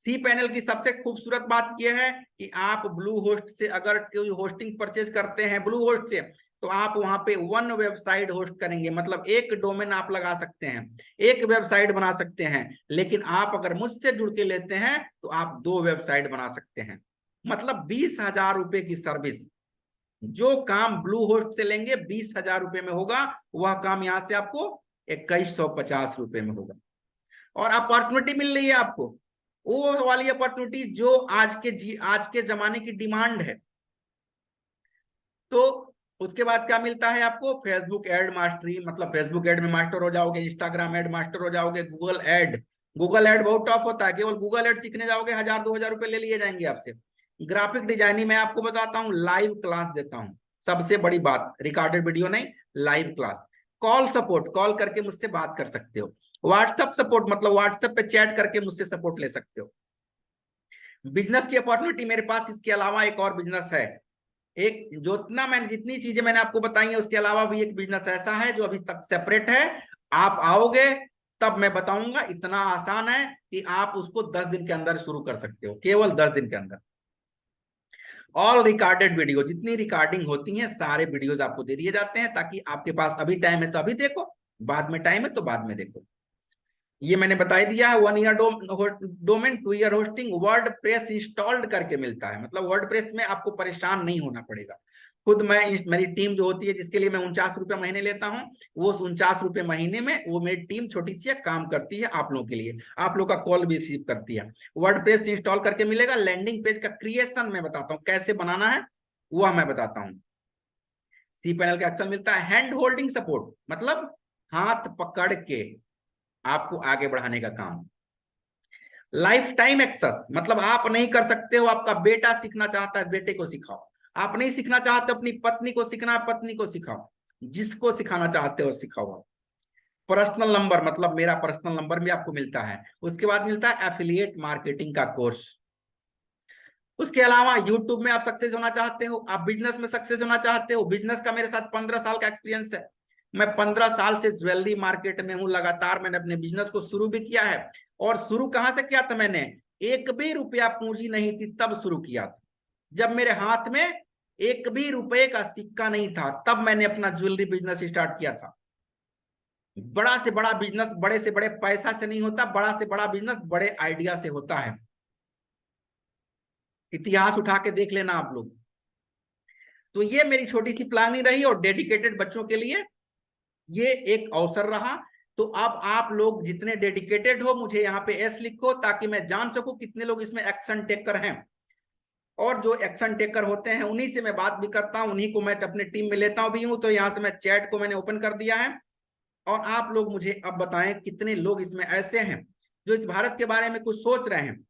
सी पैनल की सबसे खूबसूरत बात यह है कि आप ब्लू होस्ट से अगर कोई होस्टिंग परचेज करते हैं ब्लू होस्ट से, तो आप वहां पे वन वेबसाइट होस्ट करेंगे, मतलब एक डोमेन आप लगा सकते हैं, एक वेबसाइट बना सकते हैं। लेकिन आप अगर मुझसे जुड़ के लेते हैं तो आप 2 वेबसाइट बना सकते हैं, मतलब 20,000 रुपए की सर्विस। जो काम ब्लू होस्ट से लेंगे 20,000 रुपए में होगा, वह काम यहां से आपको 2150 रुपए में होगा। और अपॉर्चुनिटी मिल रही है आपको, वो वाली अपॉर्चुनिटी जो आज के जमाने की डिमांड है। तो उसके बाद क्या मिलता है आपको, फेसबुक एड मास्टरी, मतलब फेसबुक एड में मास्टर हो जाओगे, इंस्टाग्राम एड मास्टर हो जाओगे, गूगल एड बहुत टफ होता है, केवल गूगल एड सीखने जाओगे 1,000-2,000 रुपए ले लिए जाएंगे आपसे। ग्राफिक डिजाइनिंग में आपको बताता हूँ, लाइव क्लास देता हूँ, सबसे बड़ी बात, रिकॉर्डेड वीडियो नहीं, live class. Call support, call करके मुझसे बात कर सकते हो। व्हाट्सएप सपोर्ट, मतलब व्हाट्सएप पे चैट करके मुझसे सपोर्ट ले सकते हो। बिजनेस की अपॉर्चुनिटी मेरे पास इसके अलावा एक और बिजनेस है, एक जितनी चीजें मैंने आपको बताई है उसके अलावा भी एक बिजनेस ऐसा है जो अभी तक सेपरेट है। आप आओगे तब मैं बताऊंगा, इतना आसान है कि आप उसको 10 दिन के अंदर शुरू कर सकते हो, केवल 10 दिन के अंदर। ऑल रिकॉर्डेड वीडियो, जितनी रिकॉर्डिंग होती है सारे वीडियोज आपको दे दिए जाते हैं, ताकि आपके पास अभी टाइम है तो अभी देखो, बाद में टाइम है तो बाद में देखो। ये मैंने बता ही दिया है, 1 year domain, 2 year hosting, word press installed करके मिलता है, मतलब वर्ड प्रेस में आपको परेशान नहीं होना पड़ेगा। खुद मेरी टीम जो होती है जिसके लिए मैं 49 रुपए महीने लेता हूँ, वो 49 रुपए महीने में वो मेरी टीम छोटी सी काम करती है आप लोगों के लिए, आप लोग का कॉल भी रिसीव करती है। वर्ड प्रेस इंस्टॉल करके मिलेगा। लैंडिंग पेज का क्रिएशन मैं बताता हूँ कैसे बनाना है, वह मैं बताता हूँ। सी पैनल का एक्सेल मिलता है। हैंड होल्डिंग सपोर्ट, मतलब हाथ पकड़ के आपको आगे बढ़ाने का काम। लाइफ टाइम एक्सेस, मतलब आप नहीं कर सकते हो, आपका बेटा सीखना चाहता है बेटे को सिखाओ, आप नहीं सीखना चाहते अपनी पत्नी को सीखना, पत्नी को सिखाओ, जिसको सिखाना चाहते हो सिखाओ। पर्सनल नंबर, मतलब मेरा पर्सनल नंबर भी आपको मिलता है। उसके बाद मिलता है एफिलिएट मार्केटिंग का कोर्स। उसके अलावा यूट्यूब में आप सक्सेस होना चाहते हो, आप बिजनेस में सक्सेस होना चाहते हो, बिजनेस का मेरे साथ 15 साल का एक्सपीरियंस है। मैं 15 साल से ज्वेलरी मार्केट में हूं, लगातार मैंने अपने बिजनेस को शुरू भी किया है। और शुरू कहां से किया था मैंने, एक भी रुपया पूंजी नहीं थी तब शुरू किया था, जब मेरे हाथ में एक भी रुपए का सिक्का नहीं था, तब मैंने अपना ज्वेलरी बिजनेस स्टार्ट किया था। बड़ा से बड़ा बिजनेस बड़े से बड़े पैसा से नहीं होता, बड़ा से बड़ा बिजनेस बड़े आइडिया से होता है। इतिहास उठा के देख लेना आप लोग। तो ये मेरी छोटी सी प्लानिंग रही, और डेडिकेटेड बच्चों के लिए ये एक अवसर रहा। तो अब आप लोग जितने डेडिकेटेड हो मुझे यहाँ पे एस लिखो, ताकि मैं जान सकूं कितने लोग इसमें एक्शन टेकर हैं। और जो एक्शन टेकर होते हैं उन्हीं से मैं बात भी करता हूं, उन्हीं को मैं अपने टीम में लेता भी हूं। तो यहाँ से मैं चैट को मैंने ओपन कर दिया है, और आप लोग मुझे अब बताएं कितने लोग इसमें ऐसे हैं जो इस भारत के बारे में कुछ सोच रहे हैं,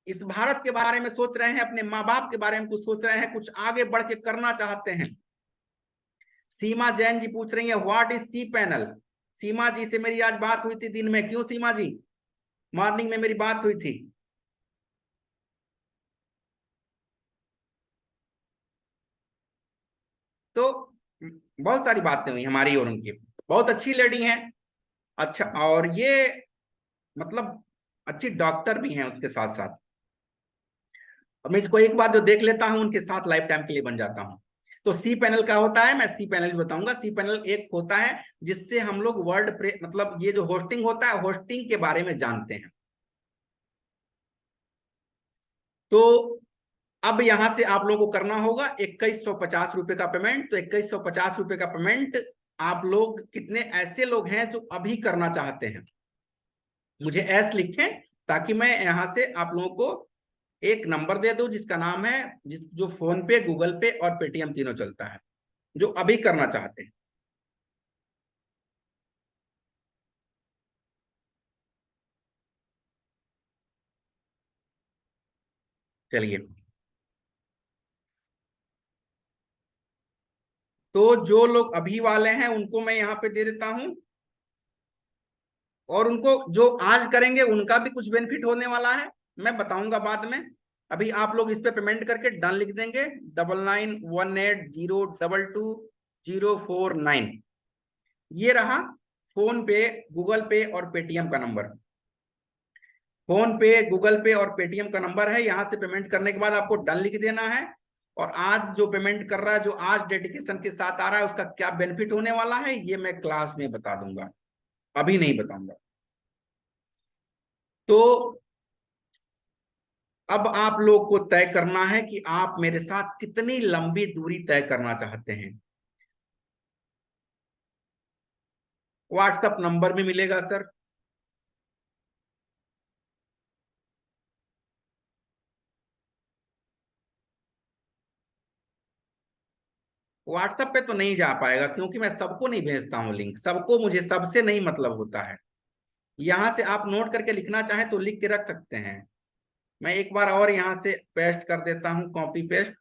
इस भारत के बारे में सोच रहे हैं, अपने माँ बाप के बारे में कुछ सोच रहे हैं, कुछ आगे बढ़ के करना चाहते हैं। सीमा जैन जी पूछ रही है व्हाट इज सी पैनल। सीमा जी से मेरी आज बात हुई थी दिन में, क्यों सीमा जी, मॉर्निंग में मेरी बात हुई थी। तो बहुत सारी बातें हुई हमारी और उनकी, बहुत अच्छी लेडी हैं। अच्छा, और ये मतलब अच्छी डॉक्टर भी हैं उसके साथ साथ। और मैं इसको एक बार जो देख लेता हूं उनके साथ लाइफ टाइम के लिए बन जाता हूं। तो सी पैनल का होता है, मैं सी पैनल भी बताऊंगा। सी पैनल एक होता है जिससे हम लोग वर्ड प्रेस, मतलब ये जो होस्टिंग होता है, होस्टिंग के बारे में जानते हैं। तो अब यहां से आप लोगों को करना होगा 2150 रुपए का पेमेंट। तो 2150 रुपए का पेमेंट, आप लोग कितने ऐसे लोग हैं जो अभी करना चाहते हैं, मुझे एस लिखें, ताकि मैं यहां से आप लोगों को एक नंबर दे दूं जिसका नाम है, जो फोन पे, गूगल पे और पेटीएम तीनों चलता है, जो अभी करना चाहते हैं। चलिए, तो जो लोग अभी वाले हैं उनको मैं यहाँ पे दे देता हूं, और उनको जो आज करेंगे उनका भी कुछ बेनिफिट होने वाला है, मैं बताऊंगा बाद में। अभी आप लोग इस पे पेमेंट करके डन लिख देंगे, 9918022049, ये रहा फोन पे, गूगल पे और पेटीएम का नंबर। फोन पे, गूगल पे और पेटीएम का नंबर है। यहां से पेमेंट करने के बाद आपको डन लिख देना है। और आज जो पेमेंट कर रहा है, जो आज डेडिकेशन के साथ आ रहा है, उसका क्या बेनिफिट होने वाला है ये मैं क्लास में बता दूंगा, अभी नहीं बताऊंगा। तो अब आप लोग को तय करना है कि आप मेरे साथ कितनी लंबी दूरी तय करना चाहते हैं। व्हाट्सएप नंबर भी मिलेगा सर। व्हाट्सएप पे तो नहीं जा पाएगा, क्योंकि मैं सबको नहीं भेजता हूँ लिंक, सबको मुझे सबसे नहीं मतलब होता है। यहां से आप नोट करके लिखना चाहें तो लिख के रख सकते हैं। मैं एक बार और यहां से पेस्ट कर देता हूं, कॉपी पेस्ट।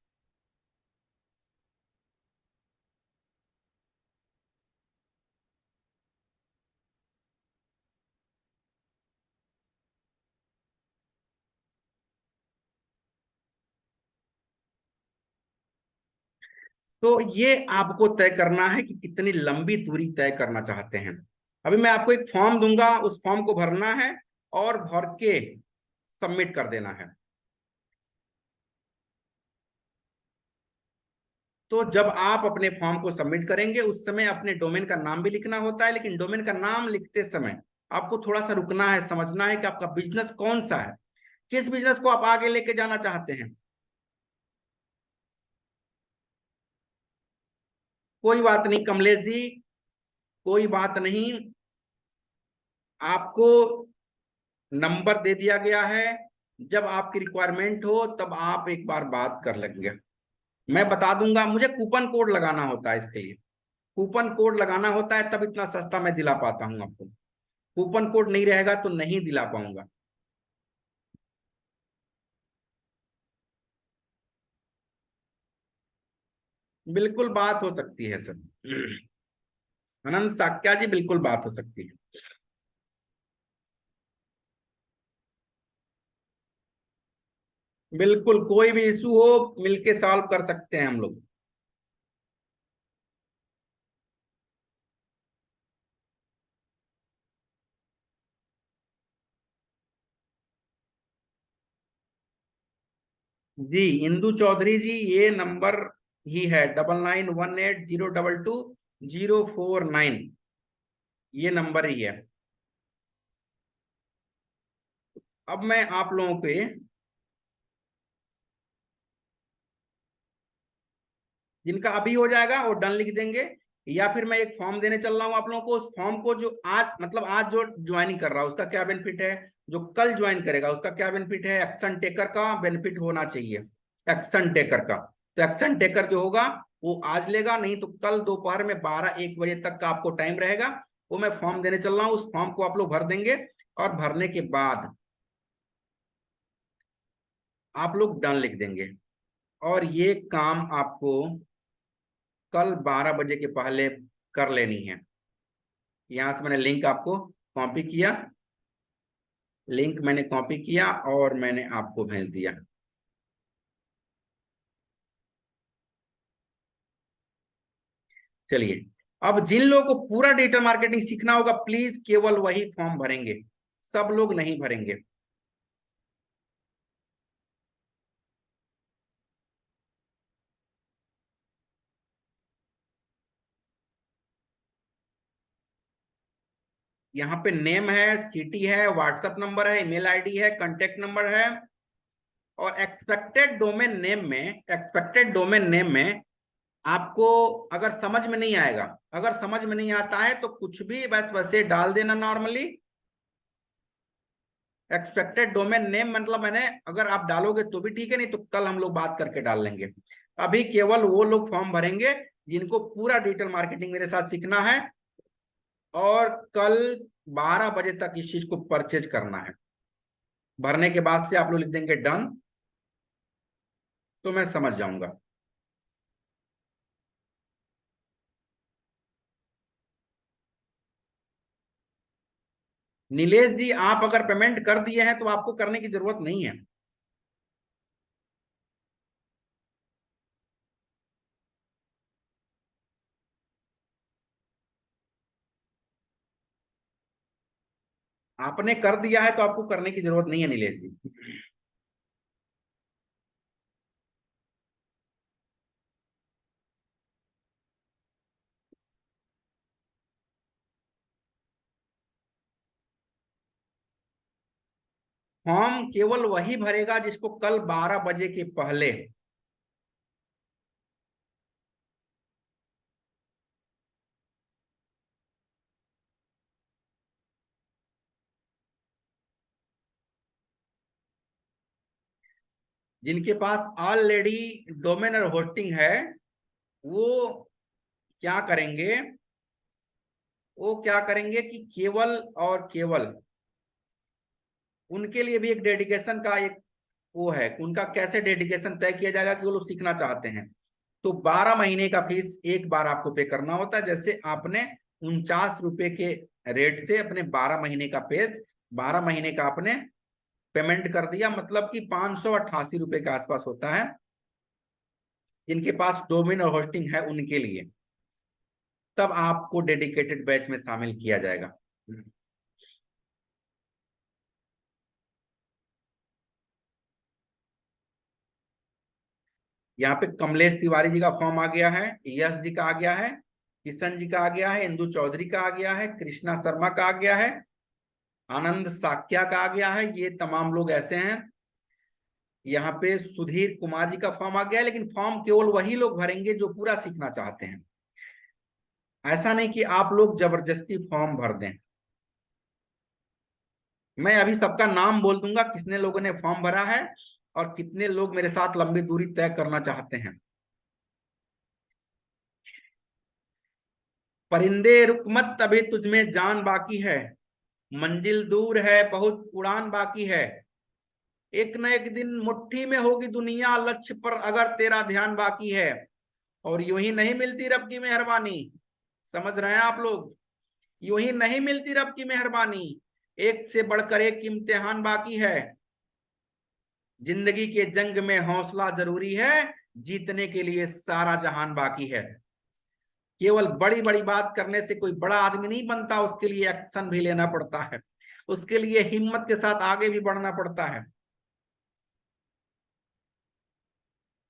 तो ये आपको तय करना है कि कितनी लंबी दूरी तय करना चाहते हैं। अभी मैं आपको एक फॉर्म दूंगा, उस फॉर्म को भरना है और भर के सबमिट कर देना है। तो जब आप अपने फॉर्म को सबमिट करेंगे उस समय अपने डोमेन का नाम भी लिखना होता है, लेकिन डोमेन का नाम लिखते समय आपको थोड़ा सा रुकना है, समझना है कि आपका बिजनेस कौन सा है, किस बिजनेस को आप आगे लेके जाना चाहते हैं। कोई बात नहीं कमलेश जी, कोई बात नहीं। आपको नंबर दे दिया गया है, जब आपकी रिक्वायरमेंट हो तब आप एक बार बात कर लेंगे। मैं बता दूंगा, मुझे कूपन कोड लगाना होता है, इसके लिए कूपन कोड लगाना होता है, तब इतना सस्ता मैं दिला पाता हूं आपको। कूपन कोड नहीं रहेगा तो नहीं दिला पाऊंगा। बिल्कुल बात हो सकती है सर। अनंत साक्या जी, बिल्कुल बात हो सकती है। बिल्कुल, कोई भी इशू हो मिलके सॉल्व कर सकते हैं हम लोग। जी इंदु चौधरी जी, ये नंबर ही है 9918022049। ये नंबर ही है। अब मैं आप लोगों के, जिनका अभी हो जाएगा वो डन लिख देंगे, या फिर मैं एक फॉर्म देने चल रहा हूं आप लोगों को। उस फॉर्म को जो आज मतलब आज जो ज्वाइनिंग कर रहा है उसका क्या बेनिफिट है, जो कल ज्वाइन करेगा उसका क्या बेनिफिट है, एक्शन टेकर का बेनिफिट होना चाहिए। एक्शन टेकर का, तो एक्शन टेकर जो होगा वो आज लेगा, नहीं तो कल दोपहर में 12-1 बजे तक का आपको टाइम रहेगा। वो मैं फॉर्म देने चल रहा हूँ, उस फॉर्म को आप लोग भर देंगे। और भरने के बाद आप लोग डन लिख देंगे। और ये काम आपको कल 12 बजे के पहले कर लेनी है। यहां से मैंने लिंक आपको कॉपी किया, लिंक मैंने कॉपी किया और मैंने आपको भेज दिया। चलिए, अब जिन लोगों को पूरा डिजिटल मार्केटिंग सीखना होगा प्लीज केवल वही फॉर्म भरेंगे, सब लोग नहीं भरेंगे। यहाँ पे नेम है, सिटी है, व्हाट्सएप नंबर है, ईमेल आईडी है, कांटेक्ट नंबर है। और एक्सपेक्टेड डोमेन नेम में आपको, अगर समझ में नहीं आएगा, अगर समझ में नहीं आता है तो कुछ भी बस वैसे डाल देना नॉर्मली। एक्सपेक्टेड डोमेन नेम मतलब मैंने, अगर आप डालोगे तो भी ठीक है, नहीं तो कल हम लोग बात करके डाल लेंगे। अभी केवल वो लोग फॉर्म भरेंगे जिनको पूरा डिजिटल मार्केटिंग मेरे साथ सीखना है और कल 12 बजे तक इस चीज को परचेज करना है। भरने के बाद से आप लोग लिख देंगे डन, तो मैं समझ जाऊंगा। नीलेश जी, आप अगर पेमेंट कर दिए हैं तो आपको करने की जरूरत नहीं है। आपने कर दिया है तो आपको करने की जरूरत नहीं है नीलेश जी। फॉर्म केवल वही भरेगा जिसको कल 12 बजे के पहले, जिनके पास ऑलरेडी डोमेन और होस्टिंग है, वो क्या करेंगे, वो क्या करेंगे कि केवल और केवल उनके लिए भी एक डेडिकेशन का एक वो है, उनका कैसे डेडिकेशन तय किया जाएगा कि वो लोग सीखना चाहते हैं। तो 12 महीने का फीस एक बार आपको पे करना होता है। जैसे आपने 49 रुपए के रेट से अपने 12 महीने का पेज, 12 महीने का आपने पेमेंट कर दिया, मतलब कि 588 रुपए के आसपास होता है जिनके पास डोमेन और होस्टिंग है उनके लिए। तब आपको डेडिकेटेड बैच में शामिल किया जाएगा। यहाँ पे कमलेश तिवारी जी का फॉर्म आ गया है, यश जी का आ गया है, किशन जी का आ गया है, इंदु चौधरी का आ गया है, कृष्णा शर्मा का आ गया है, आनंद साक्या का आ गया है। ये तमाम लोग ऐसे हैं। यहाँ पे सुधीर कुमार जी का फॉर्म आ गया है, लेकिन फॉर्म केवल वही लोग भरेंगे जो पूरा सीखना चाहते हैं। ऐसा नहीं कि आप लोग जबरदस्ती फॉर्म भर दें। मैं अभी सबका नाम बोल दूंगा कितने लोगों ने फॉर्म भरा है और कितने लोग मेरे साथ लंबी दूरी तय करना चाहते हैं। परिंदे रुक मत, अभी तुझमें जान बाकी है, मंजिल दूर है बहुत उड़ान बाकी है, एक न एक दिन मुट्ठी में होगी दुनिया, लक्ष्य पर अगर तेरा ध्यान बाकी है। और यूं ही नहीं मिलती रब की मेहरबानी, समझ रहे हैं आप लोग, यूं ही नहीं मिलती रब की मेहरबानी, एक से बढ़कर एक इम्तिहान बाकी है। जिंदगी के जंग में हौसला जरूरी है, जीतने के लिए सारा जहान बाकी है। केवल बड़ी बड़ी बात करने से कोई बड़ा आदमी नहीं बनता, उसके लिए एक्शन भी लेना पड़ता है, उसके लिए हिम्मत के साथ आगे भी बढ़ना पड़ता है।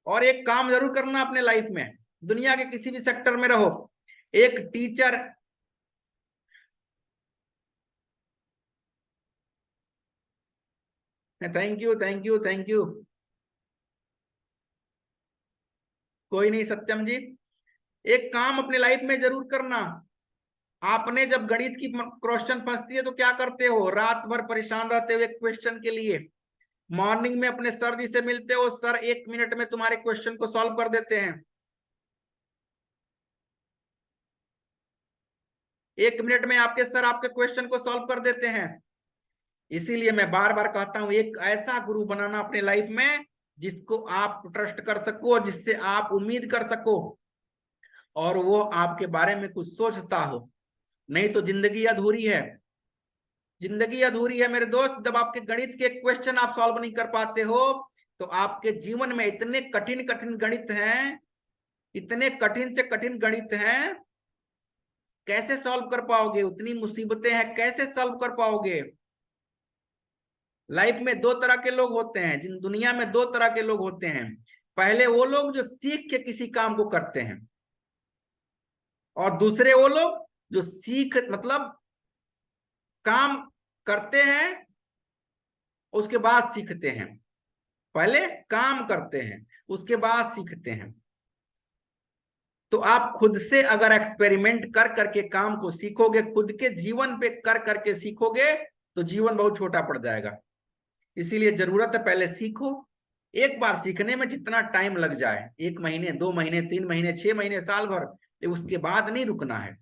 और एक काम जरूर करना अपने लाइफ में, दुनिया के किसी भी सेक्टर में रहो, एक teacher, thank you thank you thank you, कोई नहीं सत्यम जी। एक काम अपने लाइफ में जरूर करना, आपने जब गणित की क्वेश्चन फंसती है तो क्या करते हो, रात भर परेशान रहते हो एक क्वेश्चन के लिए, मॉर्निंग में अपने सर जी से मिलते हो, सर 1 मिनट में तुम्हारे क्वेश्चन को सॉल्व कर देते हैं, 1 मिनट में आपके सर आपके क्वेश्चन को सॉल्व कर देते हैं। इसीलिए मैं बार बार कहता हूं, एक ऐसा गुरु बनाना अपने लाइफ में जिसको आप ट्रस्ट कर सको और जिससे आप उम्मीद कर सको और वो आपके बारे में कुछ सोचता हो। नहीं तो जिंदगी अधूरी है, जिंदगी अधूरी है मेरे दोस्त। जब आपके गणित के क्वेश्चन आप सॉल्व नहीं कर पाते हो तो आपके जीवन में इतने कठिन कठिन गणित हैं, इतने कठिन से कठिन गणित हैं, कैसे सॉल्व कर पाओगे, उतनी मुसीबतें हैं, कैसे सॉल्व कर पाओगे। लाइफ में दो तरह के लोग होते हैं, जिन दुनिया में दो तरह के लोग होते हैं। पहले वो लोग जो सीख के किसी काम को करते हैं, और दूसरे वो लोग जो सीख मतलब काम करते हैं उसके बाद सीखते हैं। पहले काम करते हैं उसके बाद सीखते हैं। तो आप खुद से अगर एक्सपेरिमेंट कर करके काम को सीखोगे, खुद के जीवन पे कर करके सीखोगे, तो जीवन बहुत छोटा पड़ जाएगा। इसीलिए जरूरत है पहले सीखो। एक बार सीखने में जितना टाइम लग जाए, 1 महीने 2 महीने 3 महीने 6 महीने साल भर, तो उसके बाद नहीं रुकना है,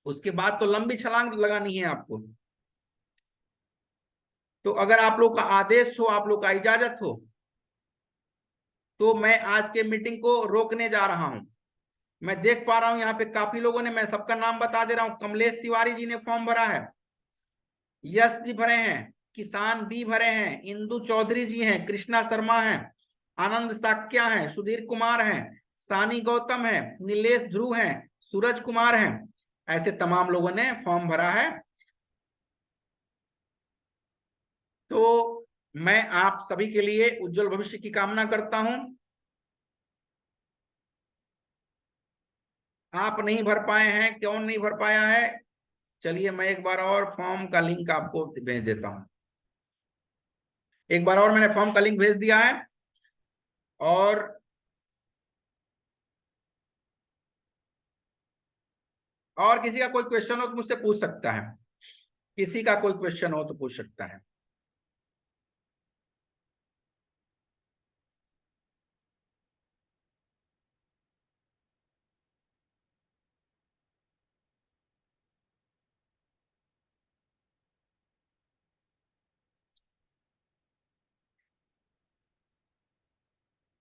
उसके बाद तो लंबी छलांग लगानी है आपको। तो अगर आप लोग का आदेश हो, आप लोग का इजाजत हो, तो मैं आज के मीटिंग को रोकने जा रहा हूं। मैं देख पा रहा हूं यहाँ पे काफी लोगों ने, मैं सबका नाम बता दे रहा हूं, कमलेश तिवारी जी ने फॉर्म भरा है, यश जी भरे हैं, किसान बी भरे हैं, इंदु चौधरी जी हैं, कृष्णा शर्मा हैं, आनंद साक्या हैं, सुधीर कुमार हैं, सानी गौतम है, नीलेश ध्रुव हैं, सूरज कुमार हैं। ऐसे तमाम लोगों ने फॉर्म भरा है। तो मैं आप सभी के लिए उज्जवल भविष्य की कामना करता हूं। आप नहीं भर पाए हैं, कौन नहीं भर पाया है? चलिए मैं एक बार और फॉर्म का लिंक आपको भेज देता हूं। एक बार और मैंने फॉर्म का लिंक भेज दिया है। और किसी का कोई क्वेश्चन हो तो मुझसे पूछ सकता है। किसी का कोई क्वेश्चन हो तो पूछ सकता है।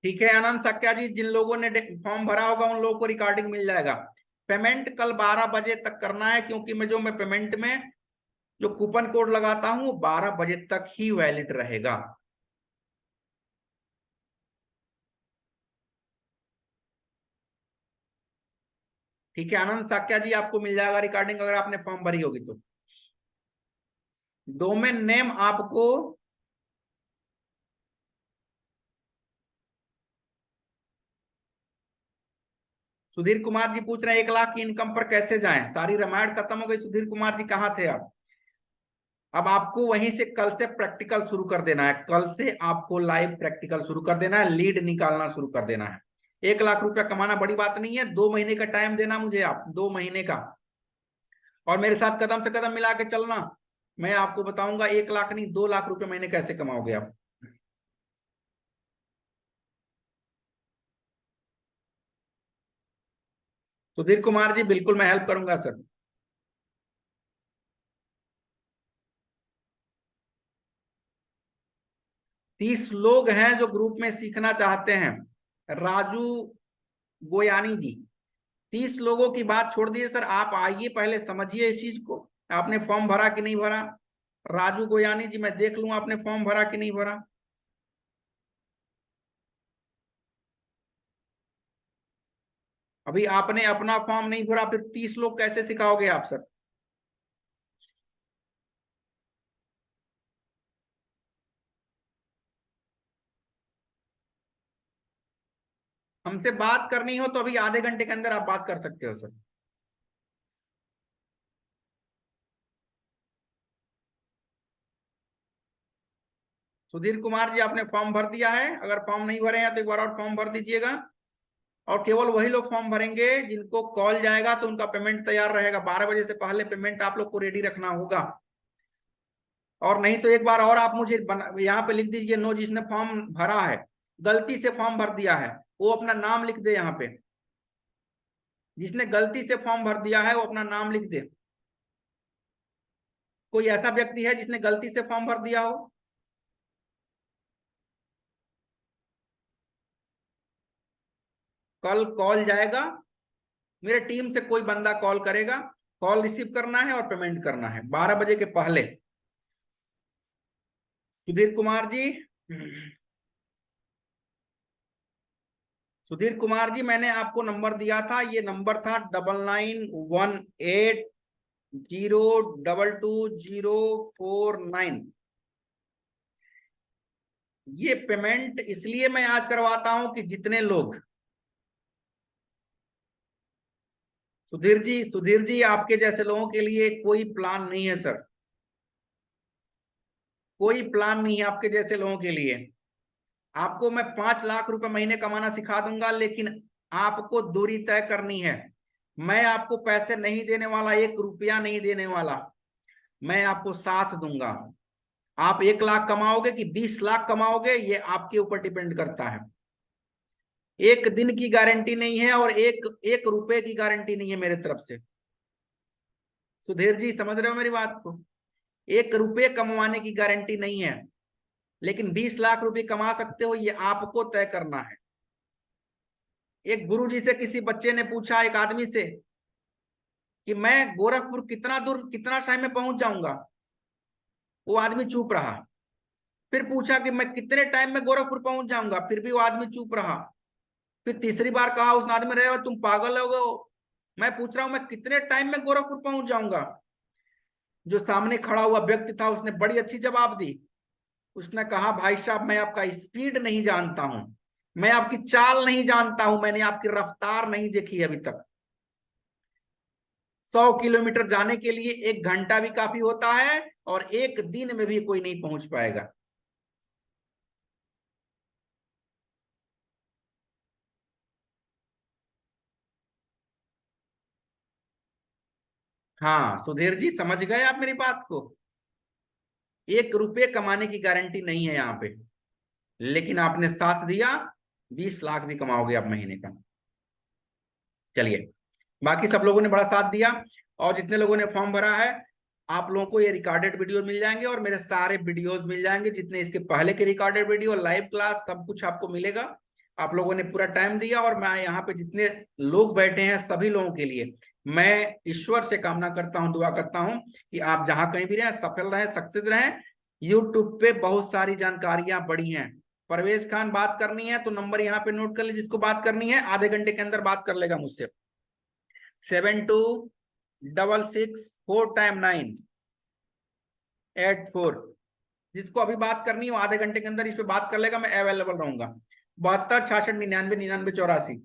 ठीक है आनंद सक्या जी, जिन लोगों ने फॉर्म भरा होगा उन लोगों को रिकॉर्डिंग मिल जाएगा। पेमेंट कल 12 बजे तक करना है, क्योंकि मैं पेमेंट में जो कूपन कोड लगाता हूं वो 12 बजे तक ही वैलिड रहेगा। ठीक है आनंद साक्या जी, आपको मिल जाएगा रिकॉर्डिंग अगर आपने फॉर्म भरी होगी तो। डोमेन नेम आपको सुधीर कुमार जी पूछ रहे हैं 1 लाख की इनकम पर कैसे जाएं? सारी रामायण खत्म हो गई। सुधीर कुमार जी कहाँ थे आप? अब आपको वहीं से कल से प्रैक्टिकल शुरू कर देना है। कल से आपको लाइव प्रैक्टिकल शुरू कर देना है, लीड निकालना शुरू कर देना है। 1 लाख रुपया कमाना बड़ी बात नहीं है। 2 महीने का टाइम देना मुझे आप, 2 महीने का, और मेरे साथ कदम से कदम मिला के चलना। मैं आपको बताऊंगा 1 लाख नहीं 2 लाख रुपए महीने कैसे कमाओगे आप। सुधीर कुमार जी बिल्कुल मैं हेल्प करूंगा सर। 30 लोग हैं जो ग्रुप में सीखना चाहते हैं। राजू गोयानी जी, 30 लोगों की बात छोड़ दिए सर, आप आइए पहले समझिए इस चीज को। आपने फॉर्म भरा कि नहीं भरा? राजू गोयानी जी, मैं देख लूं आपने फॉर्म भरा कि नहीं भरा। अभी आपने अपना फॉर्म नहीं भरा, फिर 30 लोग कैसे सिखाओगे आप सर? हमसे बात करनी हो तो अभी आधे घंटे के अंदर आप बात कर सकते हो सर। सुधीर कुमार जी, आपने फॉर्म भर दिया है? अगर फॉर्म नहीं भरे हैं तो एक बार और फॉर्म भर दीजिएगा। और केवल वही लोग फॉर्म भरेंगे जिनको कॉल जाएगा तो उनका पेमेंट तैयार रहेगा। 12 बजे से पहले पेमेंट आप लोग को रेडी रखना होगा। और नहीं तो एक बार और आप मुझे यहाँ पे लिख दीजिए, नो, जिसने फॉर्म भरा है, गलती से फॉर्म भर दिया है, वो अपना नाम लिख दे यहाँ पे। जिसने गलती से फॉर्म भर दिया है वो अपना नाम लिख दे। कोई ऐसा व्यक्ति है जिसने गलती से फॉर्म भर दिया हो? कल कॉल जाएगा, मेरे टीम से कोई बंदा कॉल करेगा। कॉल रिसीव करना है और पेमेंट करना है 12 बजे के पहले। सुधीर कुमार जी, सुधीर कुमार जी, मैंने आपको नंबर दिया था, ये नंबर था 9918022049। ये पेमेंट इसलिए मैं आज करवाता हूं कि जितने लोग, सुधीर जी आपके जैसे लोगों के लिए कोई प्लान नहीं है सर। कोई प्लान नहीं है आपके जैसे लोगों के लिए। आपको मैं 5 लाख रुपए महीने कमाना सिखा दूंगा, लेकिन आपको दूरी तय करनी है। मैं आपको पैसे नहीं देने वाला, 1 रुपया नहीं देने वाला। मैं आपको साथ दूंगा। आप 1 लाख कमाओगे कि 20 लाख कमाओगे, ये आपके ऊपर डिपेंड करता है। एक दिन की गारंटी नहीं है और एक एक रुपए की गारंटी नहीं है मेरे तरफ से। सुधीर जी समझ रहे हो मेरी बात को? 1 रुपये कमवाने की गारंटी नहीं है, लेकिन 20 लाख रुपए कमा सकते हो, ये आपको तय करना है। एक गुरुजी से किसी बच्चे ने पूछा, एक आदमी से, कि मैं गोरखपुर कितना दूर कितना टाइम में पहुंच जाऊंगा? वो आदमी चुप रहा। फिर पूछा कि मैं कितने टाइम में गोरखपुर पहुंच जाऊंगा? फिर भी वो आदमी चुप रहा। फिर तीसरी बार कहा उस आदमी ने, रहे तुम पागल हो गए, मैं पूछ रहा हूं मैं कितने टाइम में गोरखपुर पहुंच जाऊंगा? जो सामने खड़ा हुआ व्यक्ति था उसने बड़ी अच्छी जवाब दी। उसने कहा भाई साहब मैं आपका स्पीड नहीं जानता हूं, मैं आपकी चाल नहीं जानता हूं, मैंने आपकी रफ्तार नहीं देखी अभी तक। 100 किलोमीटर जाने के लिए 1 घंटा भी काफी होता है और एक दिन में भी कोई नहीं पहुंच पाएगा। हाँ सुधीर जी, समझ गए आप मेरी बात को? 1 रुपये कमाने की गारंटी नहीं है यहाँ पे, लेकिन आपने साथ दिया, 20 लाख भी कमाओगे आप महीने का। चलिए, बाकी सब लोगों ने बड़ा साथ दिया, और जितने लोगों ने फॉर्म भरा है, आप लोगों को ये रिकॉर्डेड वीडियो मिल जाएंगे और मेरे सारे वीडियोस मिल जाएंगे, जितने इसके पहले के रिकॉर्डेड वीडियो, लाइव क्लास, सब कुछ आपको मिलेगा। आप लोगों ने पूरा टाइम दिया, और मैं यहाँ पे जितने लोग बैठे हैं सभी लोगों के लिए मैं ईश्वर से कामना करता हूँ, दुआ करता हूँ कि आप जहां कहीं भी रहें, सफल रहें, सक्सेस रहें। यूट्यूब पे बहुत सारी जानकारियां बड़ी हैं। परवेज खान बात करनी है तो नंबर यहाँ पे नोट कर ली, जिसको बात करनी है आधे घंटे के अंदर बात कर लेगा मुझसे। 72664984। जिसको अभी बात करनी है वो आधे घंटे के अंदर इस पे बात कर लेगा, मैं अवेलेबल रहूंगा। 7266999984।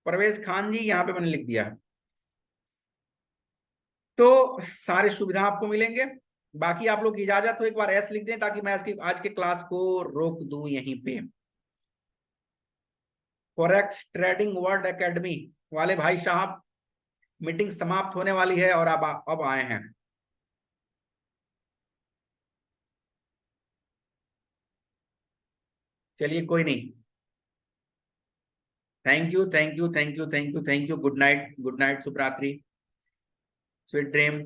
परवेज खान जी यहाँ पे मैंने लिख दिया। तो सारी सुविधा आपको मिलेंगे। बाकी आप लोग इजाजत हो एक बार एस लिख दें, ताकि मैं आज के क्लास को रोक दूं यहीं पे। फॉरेक्स ट्रेडिंग वर्ल्ड एकेडमी वाले भाई साहब, मीटिंग समाप्त होने वाली है और अब आए हैं। चलिए कोई नहीं। Thank you, thank you, thank you, thank you, thank you. Good night, good night, शुभ रात्रि, स्वीट ड्रीम।